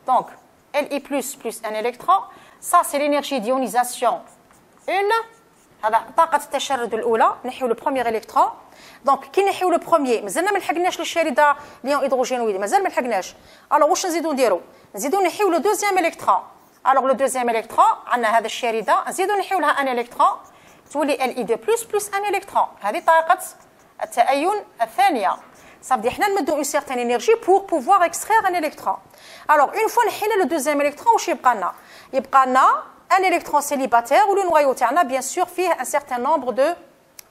Donc, Li plus un électron, ça c'est l'énergie d'ionisation 1. هذا طاقة التشرد الأولى، نحيو le premier électron. Donc, كي نحيو le premier، مازلنا ما لحقناش للشريدة ليون هيدروجينويد، مازال ما لحقناش. Alors واش نزيدو نديرو؟ نزيدو نحيو le deuxième électron. Alors le deuxième électron, on a هذا الشريدة نزيدو نحيو لها ان électron تولي Li2+ plus un électron. هذه طريقة التأين الثانية. Ça veut dire حنا نمدو une certaine énergie pour pouvoir extraire un électron. Alors une fois نحينا le deuxième électron واش يبقى لنا؟ يبقى لنا un électron célibataire و le noyau تاعنا bien sûr فيه un certain nombre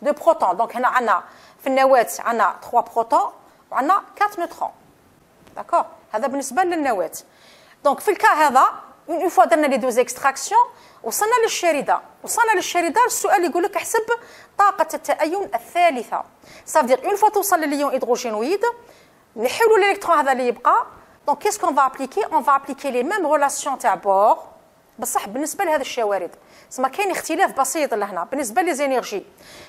de protons. Donc هنا عندنا في النواة عندنا 3 protons وعندنا 4 neutrons. D'accord? هذا بالنسبة للنواة. Donc في الكا هذا une fois درنا les deux extractions وصلنا للشريدة السؤال يقول لك احسب طاقة التأين الثالثة. Ça veut dire une fois توصل لليون هيدروجينويد نحيولو الالكترون هذا اللي يبقى. Donc qu'est-ce qu'on va appliquer? On va appliquer les mêmes relations تاع بور بصح بالنسبة لهذا الشوارد. سما كاين اختلاف بسيط لهنا بالنسبة لزينيرجي.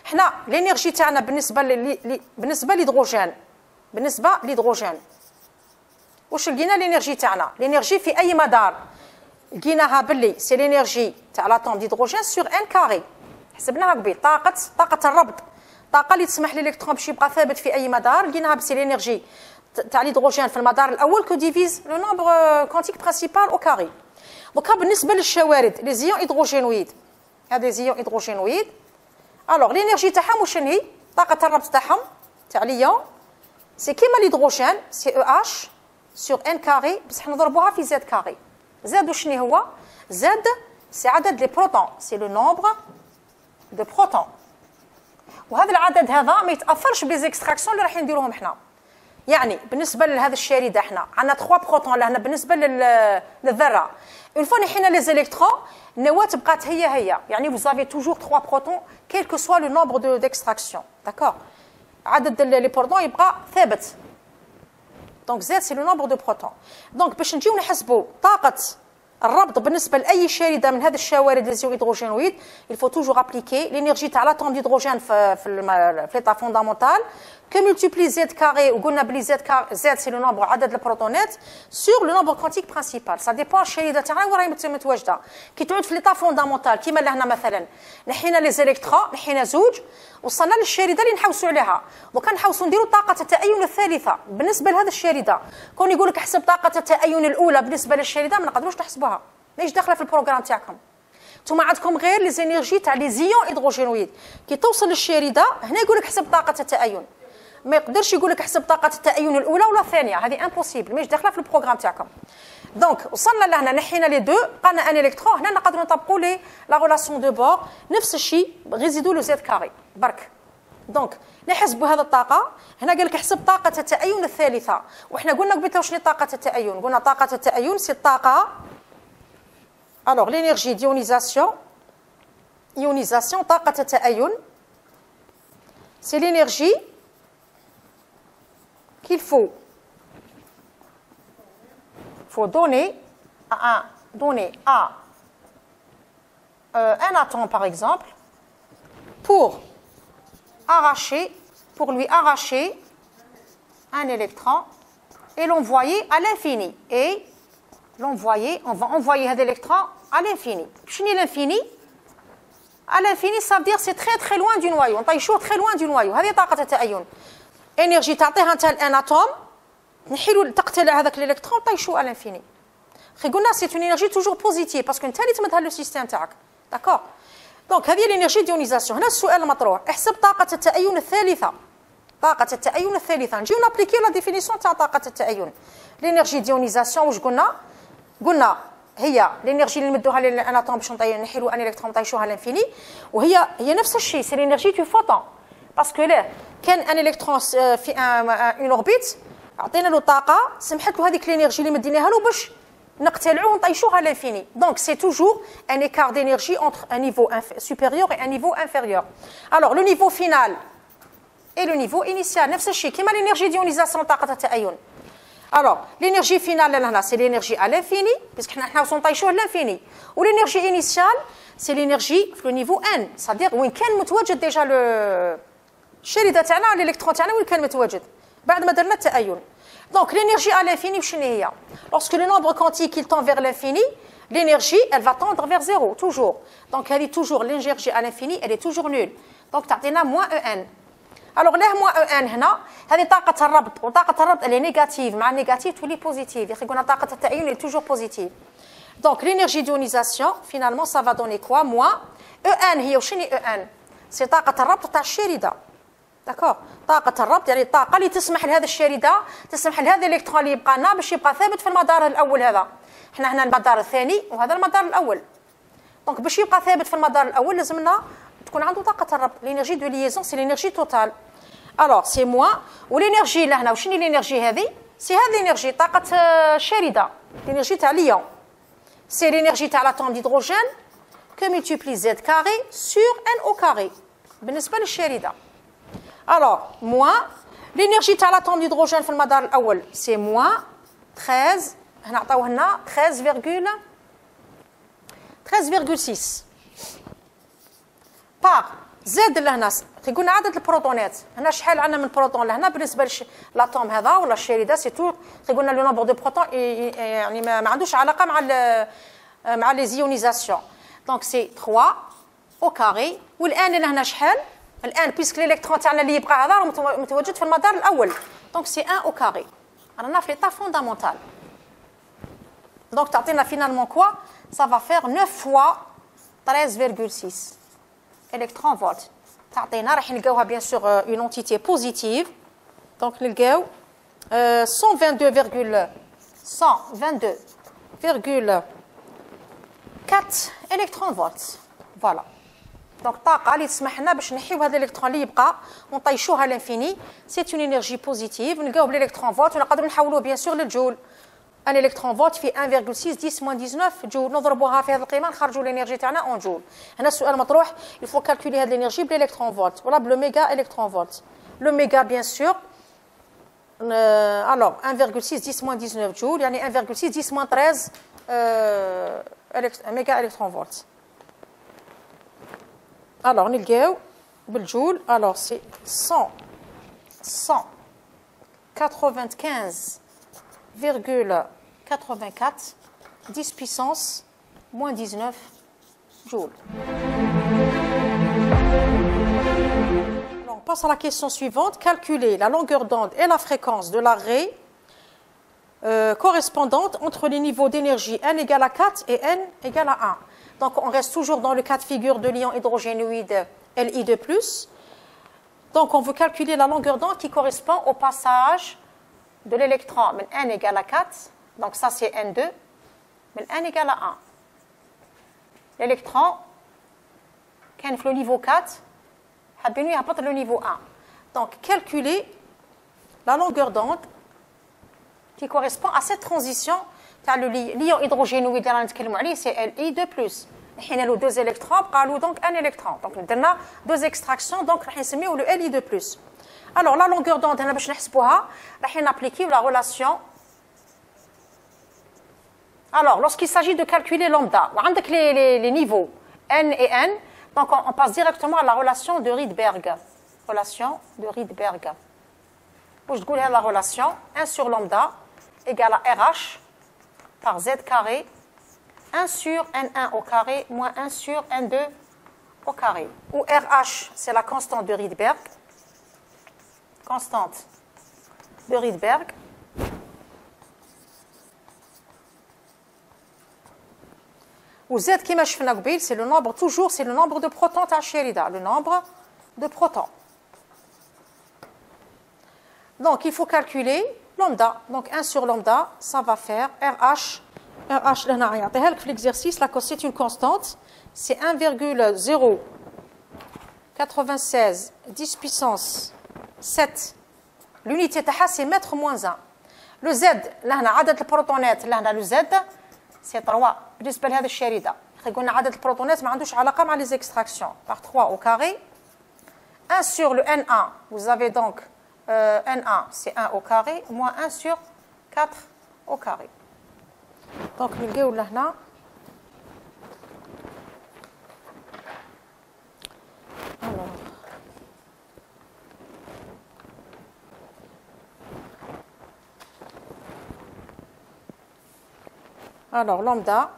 حنا الانرجي تاعنا بالنسبة للهيدروجين واش لقينا الانرجي تاعنا؟ الانرجي في اي مدار لقيناها باللي سي الانرجي تاع لاتوم ديدروجين سور ان كاري. حسبناها قبيل طاقه الربط، الطاقه اللي تسمح للالكترون باش يبقى ثابت في اي مدار لقيناها بسي الانرجي تاع الهيدروجين في المدار الاول كو ديفيز لو نومبر كونتيك برينسيبال او كاري. دوكا بالنسبه للشوارد لي زيون هيدروجينويد، هذا زيون هيدروجينويد الوغ الانرجي تاعهم واش هي؟ طاقه الربط تاعهم تاع ليون سي كيما الهيدروجين سي او اش سور ان كاري بصح نضربوها في زد كاري. زاد وشني هو؟ زد سي عدد لي بروتون، سي لو نومبر دو بروتون. وهذا العدد هذا ما يتاثرش بليزيكستراكسيون اللي راح نديروهم حنا. يعني بالنسبه لهذا الشريده حنا عندنا 3 بروتون لهنا بالنسبه للذره. اون فوا نحينا لي زيليكترون النواه بقات هي يعني vous avez toujours 3 protons quel que soit le nombre d'extraction. D'accord? عدد لي بروتون يبقى ثابت. Donc Z c'est le nombre de protons. Donc باش نجيو نحسبوا طاقة الربط بالنسبة لأي شاردة من هذه الشوارد لي زيون هيدروجينويد il faut toujours appliquer l'énergie تاع l'atome d'hydrogène في l'état fondamental que multiplie Z carré وقلنا بلي Z c'est le nombre عدد البروتونات sur le nombre quantique principal. Ça dépend الشاردة تاعنا وين راهي متواجدة. كي تعود في l'état fondamental كيما لهنا مثلا نحينا لي زيليكترون نحينا زوج وصلنا للشاردة اللي نحوسوا عليها. دوكا نحوسوا نديروا طاقة التأين الثالثة بالنسبة لهذا الشاردة. كون يقول لك احسب طاقة التأين الأولى بالنسبة للشاردة ما نقدروش نحسبوها. ماهيش داخله في البروغرام تاعكم. نتوما عندكم غير لي زينيرجي تاع لي زيون هيدروجينويد كي توصل للشارده هنا يقول لك حسب طاقه التأين. ما يقدرش يقول لك حسب طاقه التأين الاولى ولا الثانيه، هذه امبوسيبل ماهيش داخله في البروغرام تاعكم. دونك وصلنا لهنا نحينا لي دو بقانا ان الكترون هنا نقدروا نطبقوا لي لا ريلاسيون دو بور نفس الشيء غير نزيدوا لو زد كاري برك. دونك نحسبوا هذه الطاقه هنا قال لك حسب طاقه التأين الثالثه وحنا قلنا قبل شنو طاقه التأين؟ قلنا طاقه التأين سي الطاقه. Alors, l'énergie d'ionisation, طاقة التأين, c'est l'énergie qu'il faut donner à un atome, par exemple, pour lui arracher un électron et l'envoyer à l'infini. Et on va envoyer un électron à l'infini. Qu'est-ce l'infini? À l'infini, ça veut dire c'est très très loin du noyau. On taille très loin du noyau. هذه طاقة التأين. énergie تعطيها انت un atome نحيلو تقتل هذاك الالكترون طيشو à l'infini. قلنا c'est une énergie toujours positive parce que انت اللي تمدها لو سيستم تاعك. d'accord. donc هذه الانرجي ديونيزاسيون. هنا السؤال المطروح احسب طاقة التأين الثالثة. طاقة التأين الثالثة نجيو نابليكيو لا ديفينيسيون تاع طاقة التأين. الانرجي ديونيزاسيون واش قلنا هي الانرجي اللي نمدوها للاناتوم باش نحيلو ان الكترون نطيشوها لانفيني وهي نفس الشيء سي الانرجي دو فوتون باسكو لا كان ان الكترون في اون اوربيت عطينا له طاقه سمحت له هذيك الانرجي اللي مديناها له باش نقتلعوه ونطيشوها لانفيني. دونك سي توجور ان écart d'énergie entre un niveau supérieur et un niveau inférieur. alors le niveau final et le niveau initial نفس الشيء كيما الانرجي ديونيزاسيون طاقه التأين. Alors, l'énergie finale, c'est l'énergie à l'infini, puisque nous avons l'infini. Ou l'énergie initiale, c'est l'énergie au niveau n. C'est-à-dire, où est déjà le شريدة تاعنا l'électron تاعنا وين كان متواجد بعد ما درنا التأين. Donc, l'énergie à l'infini, lorsque le nombre quantique il tend vers l'infini, l'énergie, elle va tendre vers 0, toujours. Donc, elle est toujours, l'énergie à l'infini, elle est toujours nulle. Donc, تعطينا moins En. Alors là moins En هنا هذه طاقة الربط وطاقة الربط اللي نيجاتيف مع النيجاتيف تولي بوزيتيف. يا اخي قلنا طاقة التأين اللي توجور بوزيتيف. Donc, l'énergie d'ionisation, finalement, ça va donner quoi? Moins EN, هي وشني EN؟ c'est طاقة الربط تاع الشريدة. داكور؟ طاقة الربط يعني الطاقة اللي تسمح لهذا الشريدة، تسمح لهذا الإلكترون اللي يبقى لنا باش يبقى ثابت في المدار الأول هذا. احنا هنا المدار الثاني وهذا المدار الأول. دونك باش يبقى ثابت في المدار الأول لازم لنا تكون عنده طاقة الربط. l'énergie de liaison c'est l'énergie totale. alors c'est moins والإنرجي لهنا وشني الإنرجي هذه؟ c'est هذه الإنرجي طاقة الشريدة، l'énergie تاع ليون. c'est l'énergie تاع l'atome d'hydrogène que multiplie Z carré sur N au carré بالنسبة للشريدة. alors moins l'énergie تاع l'atome d'hydrogène في المدار الأول c'est moins 13 هنا عطاوه لنا 13,6 par زاد لهنا كي قلنا عدد البروتونات هنا شحال عندنا من بروتون لهنا بالنسبه للاتوم هذا ولا الشريده سي تو كي قلنا لو نومبر دو بروتون يعني ما عندوش علاقه مع لي زيونيزاسيون دونك سي 3 او كاري والان لهنا شحال الان بيسك الالكترون تاعنا اللي يبقى هذا راه متواجد في المدار الاول دونك سي 1 او كاري رانا في ليطا فوندامونتال دونك تعطينا فينالمون كوا ça va faire 9 fois 13,6 électron volt. تعطينا راح نلقاوها bien sûr une entité positive. Donc نلقاو 122,4 électron volts. Voilà. Donc الطاقة اللي تسمح لنا باش نحيو هذا الالكترون اللي يبقى ونطيشوها لانفيني سي اون انرجي بوزيتيف نلقاو بالالكترون فولت ونقدروا نحولوه bien sûr للجول. ان الكترون فولت في 1,6 10 19 جول نضربوها في هذه القيمه نخرجوا الانرجي تاعنا اون جول. هنا السؤال مطروح يفو كالكولي هذه الانرجي بالالكترون فولت ولا بلو ميغا الكترون فولت. لو ميغا bien sûr alors 1,6 10 19 جول يعني 1,6 10 13 ميغا الكترون فولت. alors نلقاو بالجول alors c'est 195,84 10 puissance moins 19 joules. Alors, on passe à la question suivante. Calculer la longueur d'onde et la fréquence de l'arrêt correspondante entre les niveaux d'énergie N égale à 4 et N égale à 1. Donc, on reste toujours dans le cas de figure de l'ion hydrogénoïde Li2+. Donc, on veut calculer la longueur d'onde qui correspond au passage de l'électron, mais N égale à 4, donc ça c'est N2, mais N égale à 1. L'électron, qui est le niveau 4, il y a le niveau 1. Donc, calculer la longueur d'onde qui correspond à cette transition. L'ion hydrogénoïde, c'est Li2+. Il y a deux électrons, donc un électron. Donc, on a deux extractions, donc on le Li2+. Alors, la longueur d'onde, on va appliquer la relation. Alors, lorsqu'il s'agit de calculer lambda, avec les niveaux N et N, donc on passe directement à la relation de Rydberg. Relation de Rydberg. Où je dis la relation 1 sur lambda égale à RH par Z carré, 1 sur N1 au carré moins 1 sur N2 au carré. Où RH, c'est la constante de Rydberg. Constante de Rydberg. Ou Z qui m'a fait c'est le nombre, toujours, c'est le nombre de protons à Sherida, le nombre de protons. Donc, il faut calculer lambda. Donc, 1 sur lambda, ça va faire RH. RH, l'exercice, c'est une constante. C'est 1,096 10 puissance 7. L'unité taha c'est mètre moins 1. Le Z, là, on a عدد البروتونات, là, le Z, c'est 3. بالنسبة لهذا الشريدة. قلنا عدد البروتونات ما عندوش علاقة مع les extractions. Par 3 au carré. 1 sur le N1, vous avez donc N1, c'est 1 au carré, moins 1 sur 4 au carré. Donc, نلقاو لهنا Alors, lambda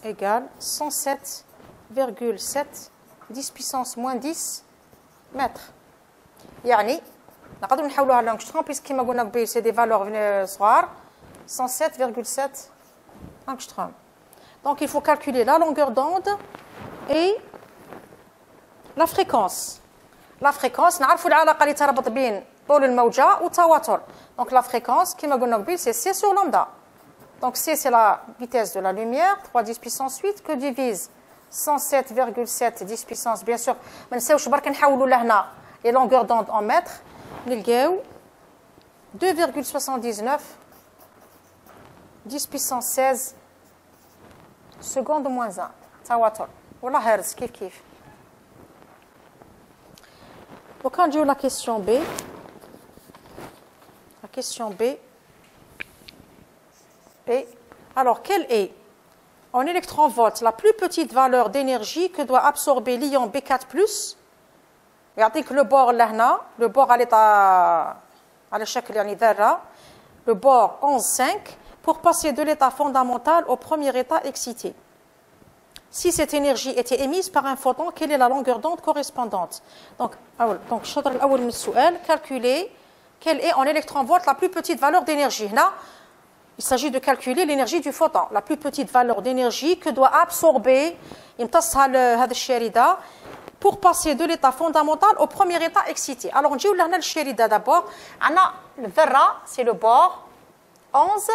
égale 107,7 10 puissance moins 10 mètres. يعني نقدروا نحولوها لانغشتروم puisque كما قلنا قبيل c'est des valeurs صغار 107,7 angstrom. Donc il faut calculer la longueur d'onde et la fréquence. La fréquence, نعرفوا العلاقة اللي تربط بين طول الموجة والتواتر. Donc la fréquence, كما قلنا قبل, c'est C sur lambda. Donc C, c'est la vitesse de la lumière, 3 10 puissance 8, que divise 107,7 10 puissance, bien sûr. ما نساوش برك نحولوا لهنا les longueurs d'onde en mètres. نلقاو 2,79 10 puissance 16 seconde moins 1 تواتر ولا هرتز كيف. وكان نجيو la question B. La question B. Alors, quelle est, en électronvolts, la plus petite valeur d'énergie que doit absorber l'ion B4+. Regardez que le bord là, le bord à l'échec, le bord 11,5, pour passer de l'état fondamental au premier état excité. Si cette énergie était émise par un photon, quelle est la longueur d'onde correspondante? Donc, calculer quelle est en électronvolts la plus petite valeur d'énergie. Il s'agit de calculer l'énergie du photon, la plus petite valeur d'énergie que doit absorber pour passer de l'état fondamental au premier état excité. Alors, on dit le sharida d'abord. Le verra, c'est le bord 11,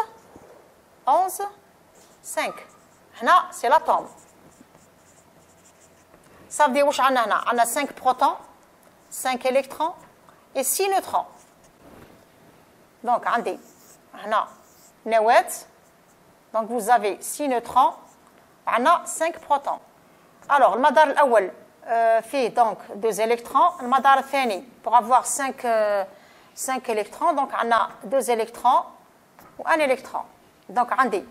5. C'est l'atome. Ça veut dire qu'on a 5 protons, 5 électrons et 6 neutrons. Donc, on dit, donc vous avez 6 neutrons, on a 5 protons. Alors, le madar l'awal fait donc 2 électrons, le madar l'thani pour avoir 5 électrons, donc on a 2 électrons ou 1 électron. Donc, on dit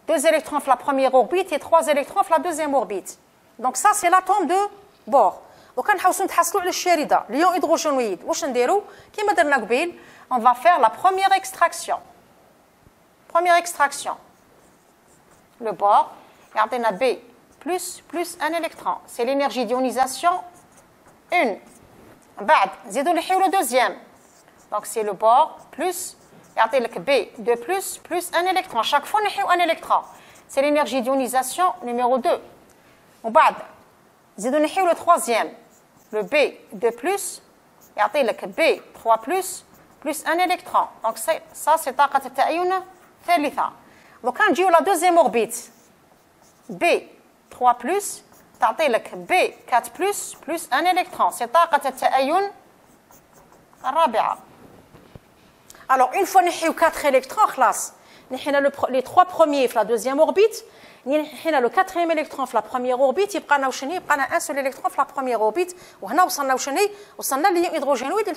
2 électrons dans la première orbite et 3 électrons dans la deuxième orbite. Donc, ça, c'est l'atome de bord. Donc, on va faire l'ion hydrogénoïde. On va faire la première extraction. Première extraction. Le bord, regardez, on a B plus 1 électron. C'est l'énergie d'ionisation 1. Le deuxième. Donc, c'est le bord plus, regardez, le B, 2 plus 1 électron. Chaque fois, on a 1 électron. C'est l'énergie d'ionisation numéro 2. Le troisième. Le B, 2 plus, regardez, le B, 3 plus 1 électron. Donc, ça, c'est la taïun. Donc, quand on a la deuxième orbite, B 3 plus, B 4 plus 1 électron. C'est طاقة التأين الرابعة. Alors, une fois qu'on a 4 électrons, les 3 premiers dans la deuxième orbite, on a le 4e électron dans la première orbite, il y a un seul électron dans la première orbite, et on a l'ion hydrogénoïde.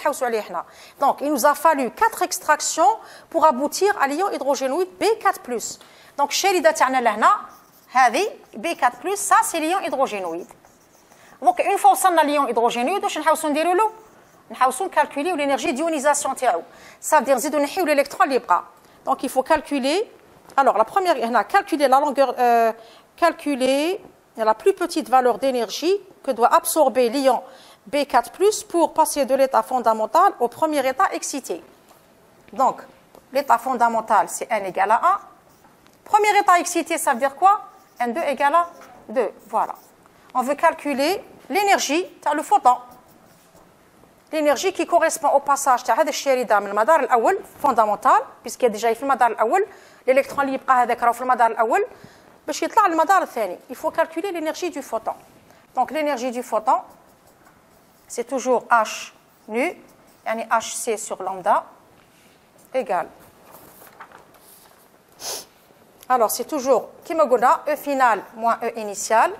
Donc, il nous a fallu 4 extractions pour aboutir à l'ion hydrogénoïde B4+. Donc, chez B4+, ça c'est l'ion hydrogénoïde. Donc, une fois qu'on a l'ion hydrogénoïde, on va calculer l'énergie d'ionisation. Ça veut dire que l'électron libre. Donc, il faut calculer. Alors, la première, on a calculé la longueur, calculer la plus petite valeur d'énergie que doit absorber l'ion B4+, pour passer de l'état fondamental au premier état excité. Donc, l'état fondamental, c'est n égale à 1. Premier état excité, ça veut dire quoi? N2 égale à 2. Voilà. On veut calculer l'énergie, le photon. L'énergie qui correspond au passage de هذا الشريدة من المدار الأول fondamental, puisqu'il y a déjà في المدار الأول l'électron اللي يبقى هذاك راه في المدار الأول باش يطلع المدار الثاني. Il faut calculer l'énergie du photon. Donc l'énergie du photon, c'est toujours H nu, يعني HC sur lambda égale. Alors c'est toujours كما قلنا E final moins E initial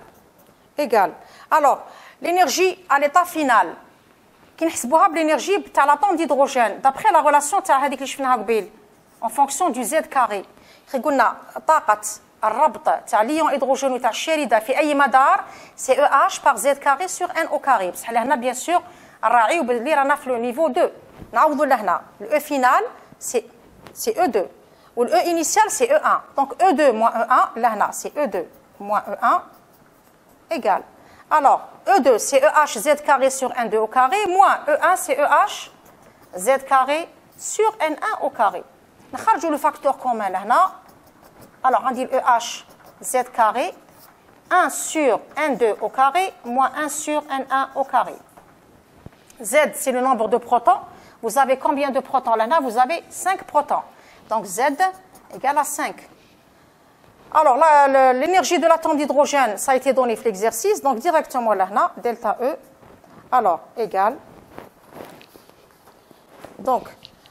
égale. Alors l'énergie à l'état final qui نحسبوها بالénergie تاع l'atome d'hydrogène d'après la relation تاع هذيك اللي شفناها قبيل en fonction du Z carré. قلنا طاقة الربط تاع ليون هيدروجين تاع الشريدة في أي مدار سي EH par Z carré sur N au carré. بصح لهنا بيان سور نراعيو باللي رانا في لو نيفو 2. نعوضوا لهنا le E final c'est E2 ou le E initial c'est E1. Donc E2 moins E1 لهنا c'est E2 moins E1 égale. Alors, E2, c'est EH Z carré sur N2 au carré, moins E1, c'est EH Z carré sur N1 au carré. Nous avons le facteur commun là. Alors, on dit EH Z carré, 1 sur N2 au carré, moins 1 sur N1 au carré. Z, c'est le nombre de protons. Vous avez combien de protons là? Vous avez 5 protons. Donc Z égale à 5. Alors, l'énergie de l'atome d'hydrogène, ça a été donné pour l'exercice. Donc, directement là, delta E, alors, égale. Donc,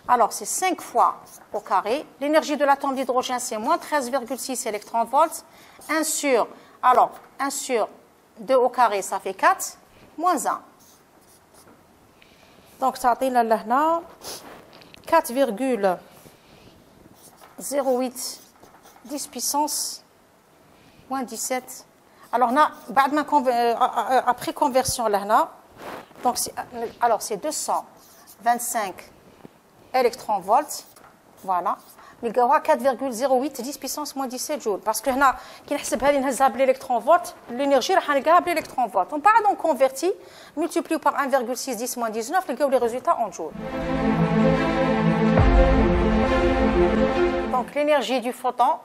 alors, c'est 5 fois au carré. L'énergie de l'atome d'hydrogène, c'est moins 13,6 électronvolts. 1 sur, alors, 1 sur 2 au carré, ça fait 4, moins 1. Donc, ça a été là, 4,08 10 puissance moins 17. Alors, après conversion, là, donc alors c'est 225 électronvolts. Voilà. Mais il y a 4,08 10 puissance moins 17 joules. Parce que là, quand on l'électronvolt, l'énergie, on a l'électronvolt. On part donc converti, multiplie par 1,6 10 moins 19, on a les résultats en joules. Donc, l'énergie du photon,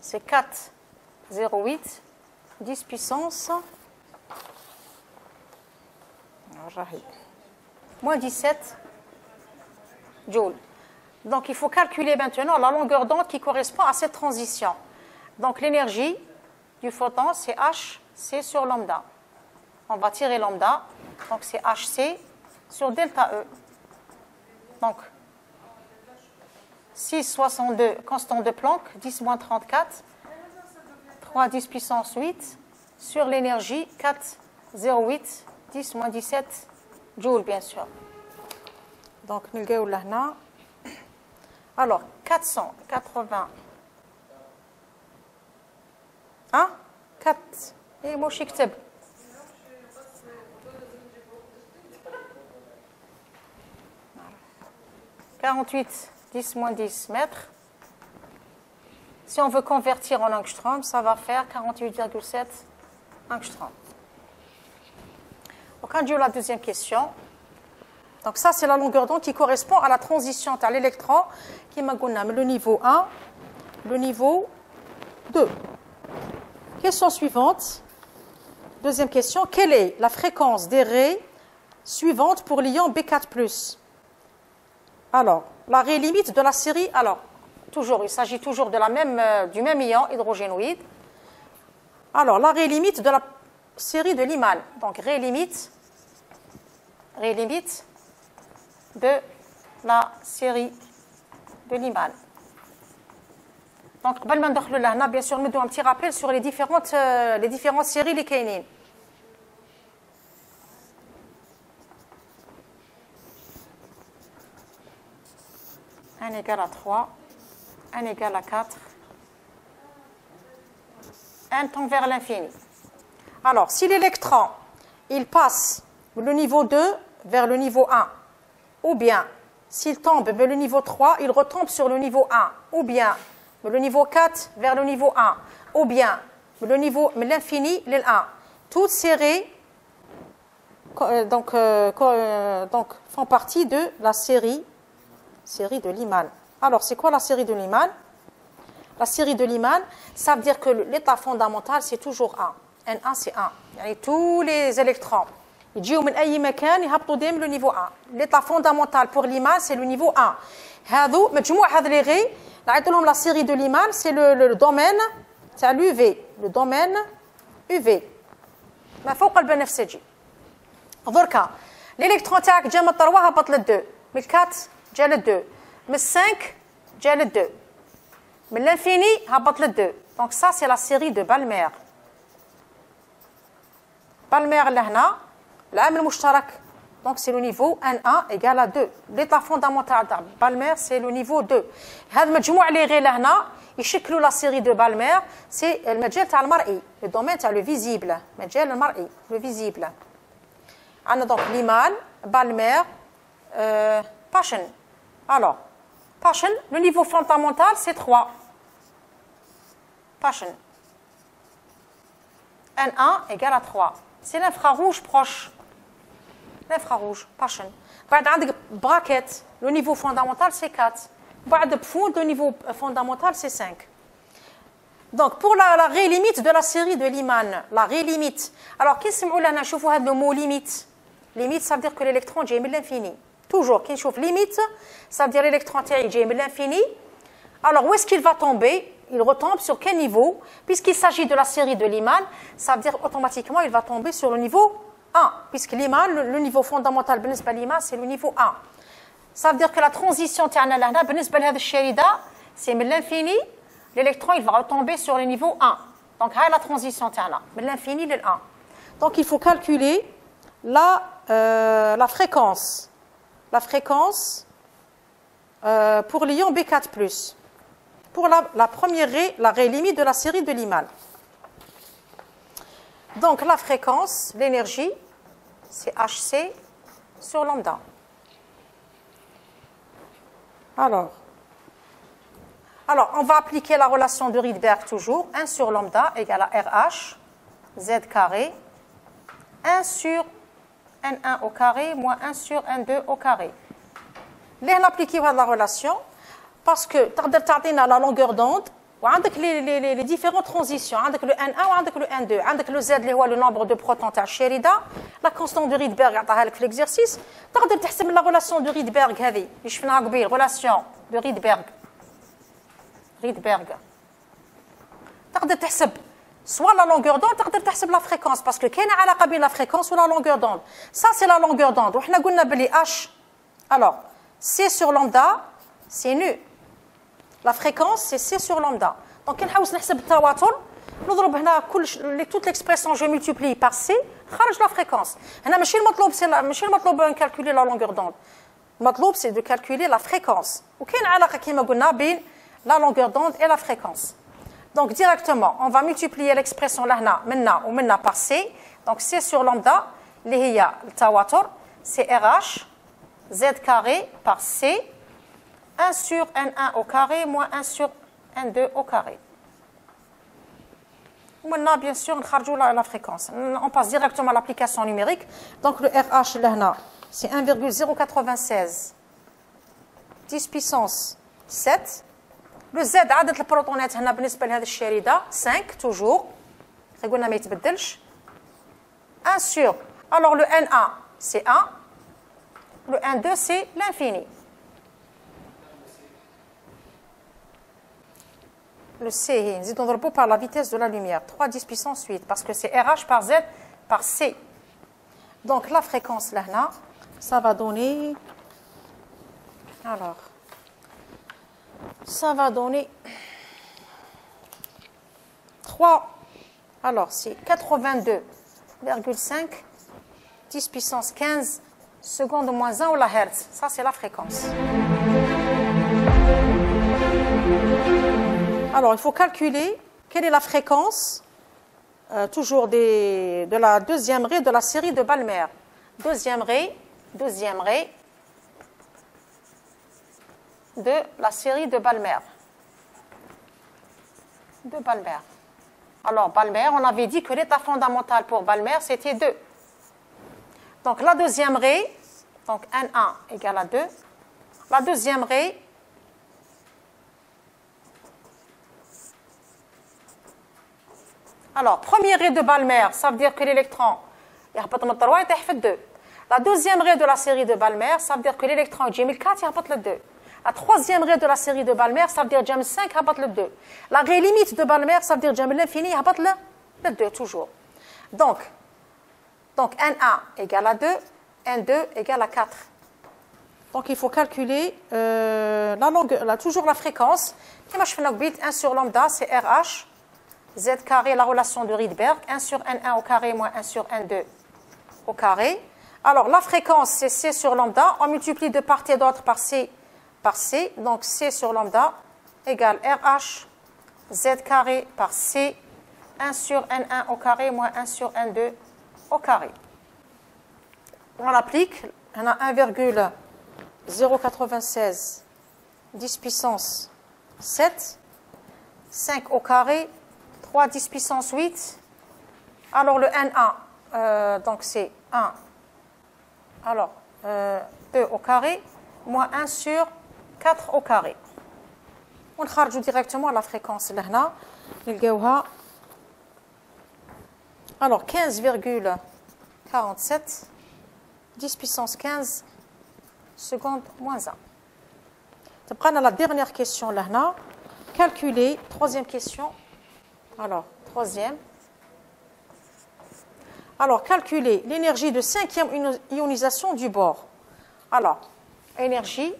c'est 4,08 10 puissance moins 17 joules. Donc, il faut calculer maintenant la longueur d'onde qui correspond à cette transition. Donc, l'énergie du photon, c'est HC sur lambda. On va tirer lambda. Donc, c'est HC sur delta E. Donc, 6,62 constant de Planck, 10 moins 34, 3 10 puissance 8 sur l'énergie 4,08 10 moins 17 joules, bien sûr. Donc, nous avons là. Alors, 480. Hein? 4. Et moi, je suis 48, 10 moins 10 mètres. Si on veut convertir en angstrom, ça va faire 48,7 angstrom. Donc, on dit la deuxième question. Donc, ça, c'est la longueur d'onde qui correspond à la transition à l'électron qui m'a donné le niveau 1, le niveau 2. Question suivante. Deuxième question. Quelle est la fréquence des raies suivantes pour l'ion B4+. Alors, la raie limite de la série, alors, toujours, il s'agit toujours de du même ion hydrogénoïde. Alors, la raie limite de la série de Lyman. Donc, raie limite de la série de Lyman. Donc, bien sûr, nous devons un petit rappel sur les différentes séries les kainines. Un égale à 3, 1 égale à 4, 1 tend vers l'infini. Alors, si l'électron, il passe le niveau 2 vers le niveau 1, ou bien, s'il tombe vers le niveau 3, il retombe sur le niveau 1, ou bien, le niveau 4 vers le niveau 1, ou bien, le niveau de l'infini, le 1. Toutes ces raies donc, font partie de la série de Lyman. Alors, c'est quoi la série de Lyman? La série de Lyman, ça veut dire que l'état fondamental, c'est toujours 1. N1, c'est 1. Et tous les électrons, ils viennent le niveau 1. L'état fondamental pour Lyman, c'est le niveau 1. La série de Lyman, c'est le domaine, c'est l'UV. Le domaine UV. ما فوق البنفسجي. دركا l'électron تاعك جا من 3 هبط لل 2 من 4 جا لل 2 من 5 جا لل 2 من l'infini هبط لل 2. Donc ça c'est la série de Balmer. Balmer لهنا العامل المشترك. Donc c'est le niveau N1 égale à 2. L'état fondamental de Balmer c'est le niveau 2. هذا مجموع لي غير لهنا يشكلوا la série de Balmer, c'est المجال تاع المرئي, le domaine تاع le visible, المجال المرئي, le visible. عندنا donc Lyman, Balmer, Paschen. Alors, Paschen, le niveau fondamental c'est 3. Paschen. N1 égale à 3. C'est l'infrarouge proche. L'infrarouge, Paschen. بعد عندك bracket, le niveau fondamental c'est 4. بعد بفوند, le niveau fondamental c'est 5. Donc, pour la ré limite de la série de Lyman, la ré limite. Alors, qu'est-ce que nous voyons le mot limite? Limite, ça veut dire que l'électron est à l'infini. Toujours, quand je trouve limite, ça veut dire l'électron est à l'infini. Alors, où est-ce qu'il va tomber? Il retombe sur quel niveau? Puisqu'il s'agit de la série de Lyman, ça veut dire automatiquement il va tomber sur le niveau 1. Puisque Lyman, le niveau fondamental de Lyman, c'est le niveau 1. Ça veut dire que la transition, c'est de l'infini. L'électron, il va retomber sur le niveau 1. Donc, c'est la transition de l'infini à 1. Donc, il faut calculer la fréquence. La fréquence pour l'ion B4+. Pour la première ré, la ré limite de la série de Lyman. Donc, la fréquence, l'énergie, c'est Hc sur lambda. Alors, on va appliquer la relation de Rydberg toujours. 1 sur lambda égale à RH, Z carré, 1 sur N1 au carré, moins 1 sur N2 au carré. Là, on applique la relation parce que tu as la longueur d'onde et les différentes transitions. Tu as le N1 et le N2. Tu as le Z, le nombre de protons de Sherida, la constante de Rydberg, tu l'exercice. Tu as la relation de Rydberg. La relation de Rydberg. تقدر soit la longueur d'onde تقدر تحسب la fréquence parce que كاينه علاقه بين la fréquence ou la longueur d'onde. Ça c'est la longueur d'onde وحنا قلنا بلي h. Alors c sur lambda c'est nu. La fréquence c'est c sur lambda. Donc كي نحاول نحسب التواتر نضرب هنا toute l'expression je multiplie par c خرج la fréquence. هنا ماشي المطلوب نكالكولي la longueur d'onde. المطلوب c'est de calculer la fréquence. وكاين علاقه كما قلنا بين la longueur d'onde et la fréquence. Donc directement, on va multiplier l'expression là, maintenant par C. Donc C sur lambda, le tawatur, c'est RH, Z carré par C, 1 sur N1 au carré, moins 1 sur N2 au carré. Maintenant, bien sûr, on a la fréquence. On passe directement à l'application numérique. Donc le RH là, c'est 1,096 10 puissance 7. Le Z, عدد البروتونات هنا بالنسبة لهذه الشريدة 5 toujours. قلنا ما يتبدلش. 1 sur. Alors le N1 c'est 1. Le N2 c'est l'infini. Le C, nous نضربه par la vitesse de la lumière. 3 10 puissance 8 parce que c'est RH par Z par C. Donc la fréquence là, ça va donner. Alors. Ça va donner 3, alors c'est 82,5 10 puissance 15 secondes moins 1 ou la hertz. Ça c'est la fréquence. Alors il faut calculer quelle est la fréquence toujours de la deuxième raie de la série de Balmer. Deuxième raie de la série de Balmer. Alors, Balmer, on avait dit que l'état fondamental pour Balmer, c'était 2. Donc, la deuxième raie, donc N1 égale à 2. La deuxième raie, alors, première raie de Balmer, ça veut dire que l'électron, il y a 2. La deuxième raie de la série de Balmer, ça veut dire que l'électron, il y a 4, il y a 2. La troisième raie de la série de Balmer, ça veut dire Jam 5, habat le 2. La raie limite de Balmer, ça veut dire Jam l'infini, habat le 2, toujours. Donc N1 égale à 2, N2 égale à 4. Donc il faut calculer toujours la fréquence. Comme je fais 1 sur lambda, c'est RH. Z carré, la relation de Rydberg. 1 sur N1 au carré, moins 1 sur N2 au carré. Alors la fréquence, c'est C sur lambda. On multiplie de part et d'autre par C. Donc C sur lambda égale RH Z carré par C 1 sur N1 au carré moins 1 sur N2 au carré. On applique, on a 1,096 10 puissance 7, 5 au carré, 3 10 puissance 8. Alors le N1, donc c'est 1, alors 2 au carré, moins 1 sur 4 au carré. On charge directement la fréquence là. نلقاوها alors 15,47 10 puissance 15 secondes moins 1. تبقى لنا la dernière question لهنا. Calculer, troisième question. Alors, troisième. Alors, calculer l'énergie de cinquième ionisation du bord. Alors, énergie,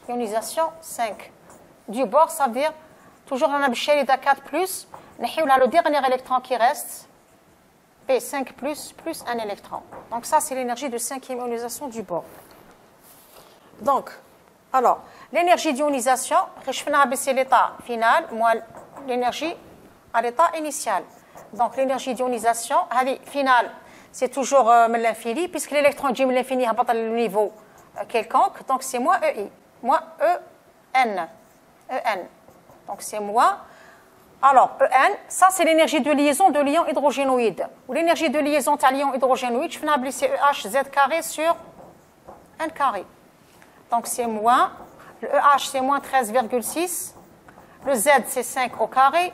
ionisation 5. Du bord, ça veut dire, toujours on a bichet à 4 plus, le dernier électron qui reste, P5 plus un électron. Donc ça, c'est l'énergie de cinquième ionisation du bord. Donc, alors, l'énergie d'ionisation, c'est l'état final, moins l'énergie à l'état initial. Donc, l'énergie d'ionisation, finale, c'est toujours l'infini, puisque l'électron dit l'infini à le niveau quelconque, donc c'est moins EI, moins EN. Donc, c'est moins. Alors, EN, ça, c'est l'énergie de liaison de l'ion hydrogénoïde. Ou l'énergie de liaison de l'ion hydrogénoïde, je vais appeler EHZ carré sur N carré. Donc, c'est moins. Le EH, c'est moins 13,6. Le Z, c'est 5 au carré.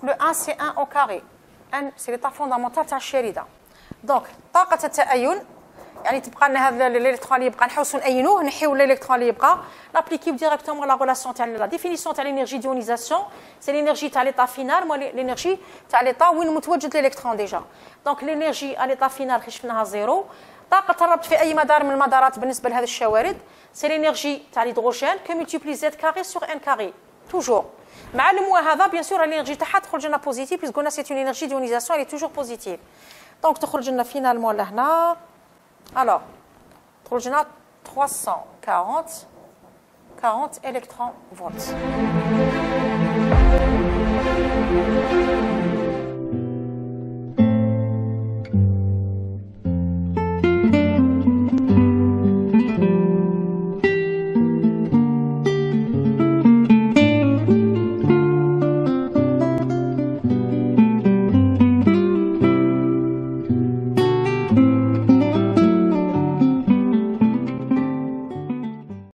Le 1, c'est 1 au carré. N, c'est l'état fondamental de la chérida. Donc, طاقة التأين يعني تبقى لنا هذا الالكترون اللي يبقى نحوسوا نأينوه نحيو الالكترون اللي يبقى نابليكيو ديريكتومون لا ريلاسيون تاع لا ديفينيسيون تاع لينيرجي ديونيزاسيون سي لينيرجي تاع ليطا فينال مو لينيرجي تاع ليطا وين متواجد الالكترون ديجا. دونك لينيرجي على ليطا فينال كي شفناها زيرو. طاقة الربط في أي مدار من المدارات بالنسبة لهذه الشوارد سي لينيرجي تاع الهيدروجين كو ملتيبلي زد كاري سور ان كاري توجور. مع الموا هذا بيان سور الانرجي تاعها تخرج لنا بوزيتيف بيسكو قلنا سي اون انرجي ديونيزاسيون اللي توجور بوزيتيف. دونك تخرج لنا فينالمون لهنا الوغ تخرج لنا 340 électrons volts.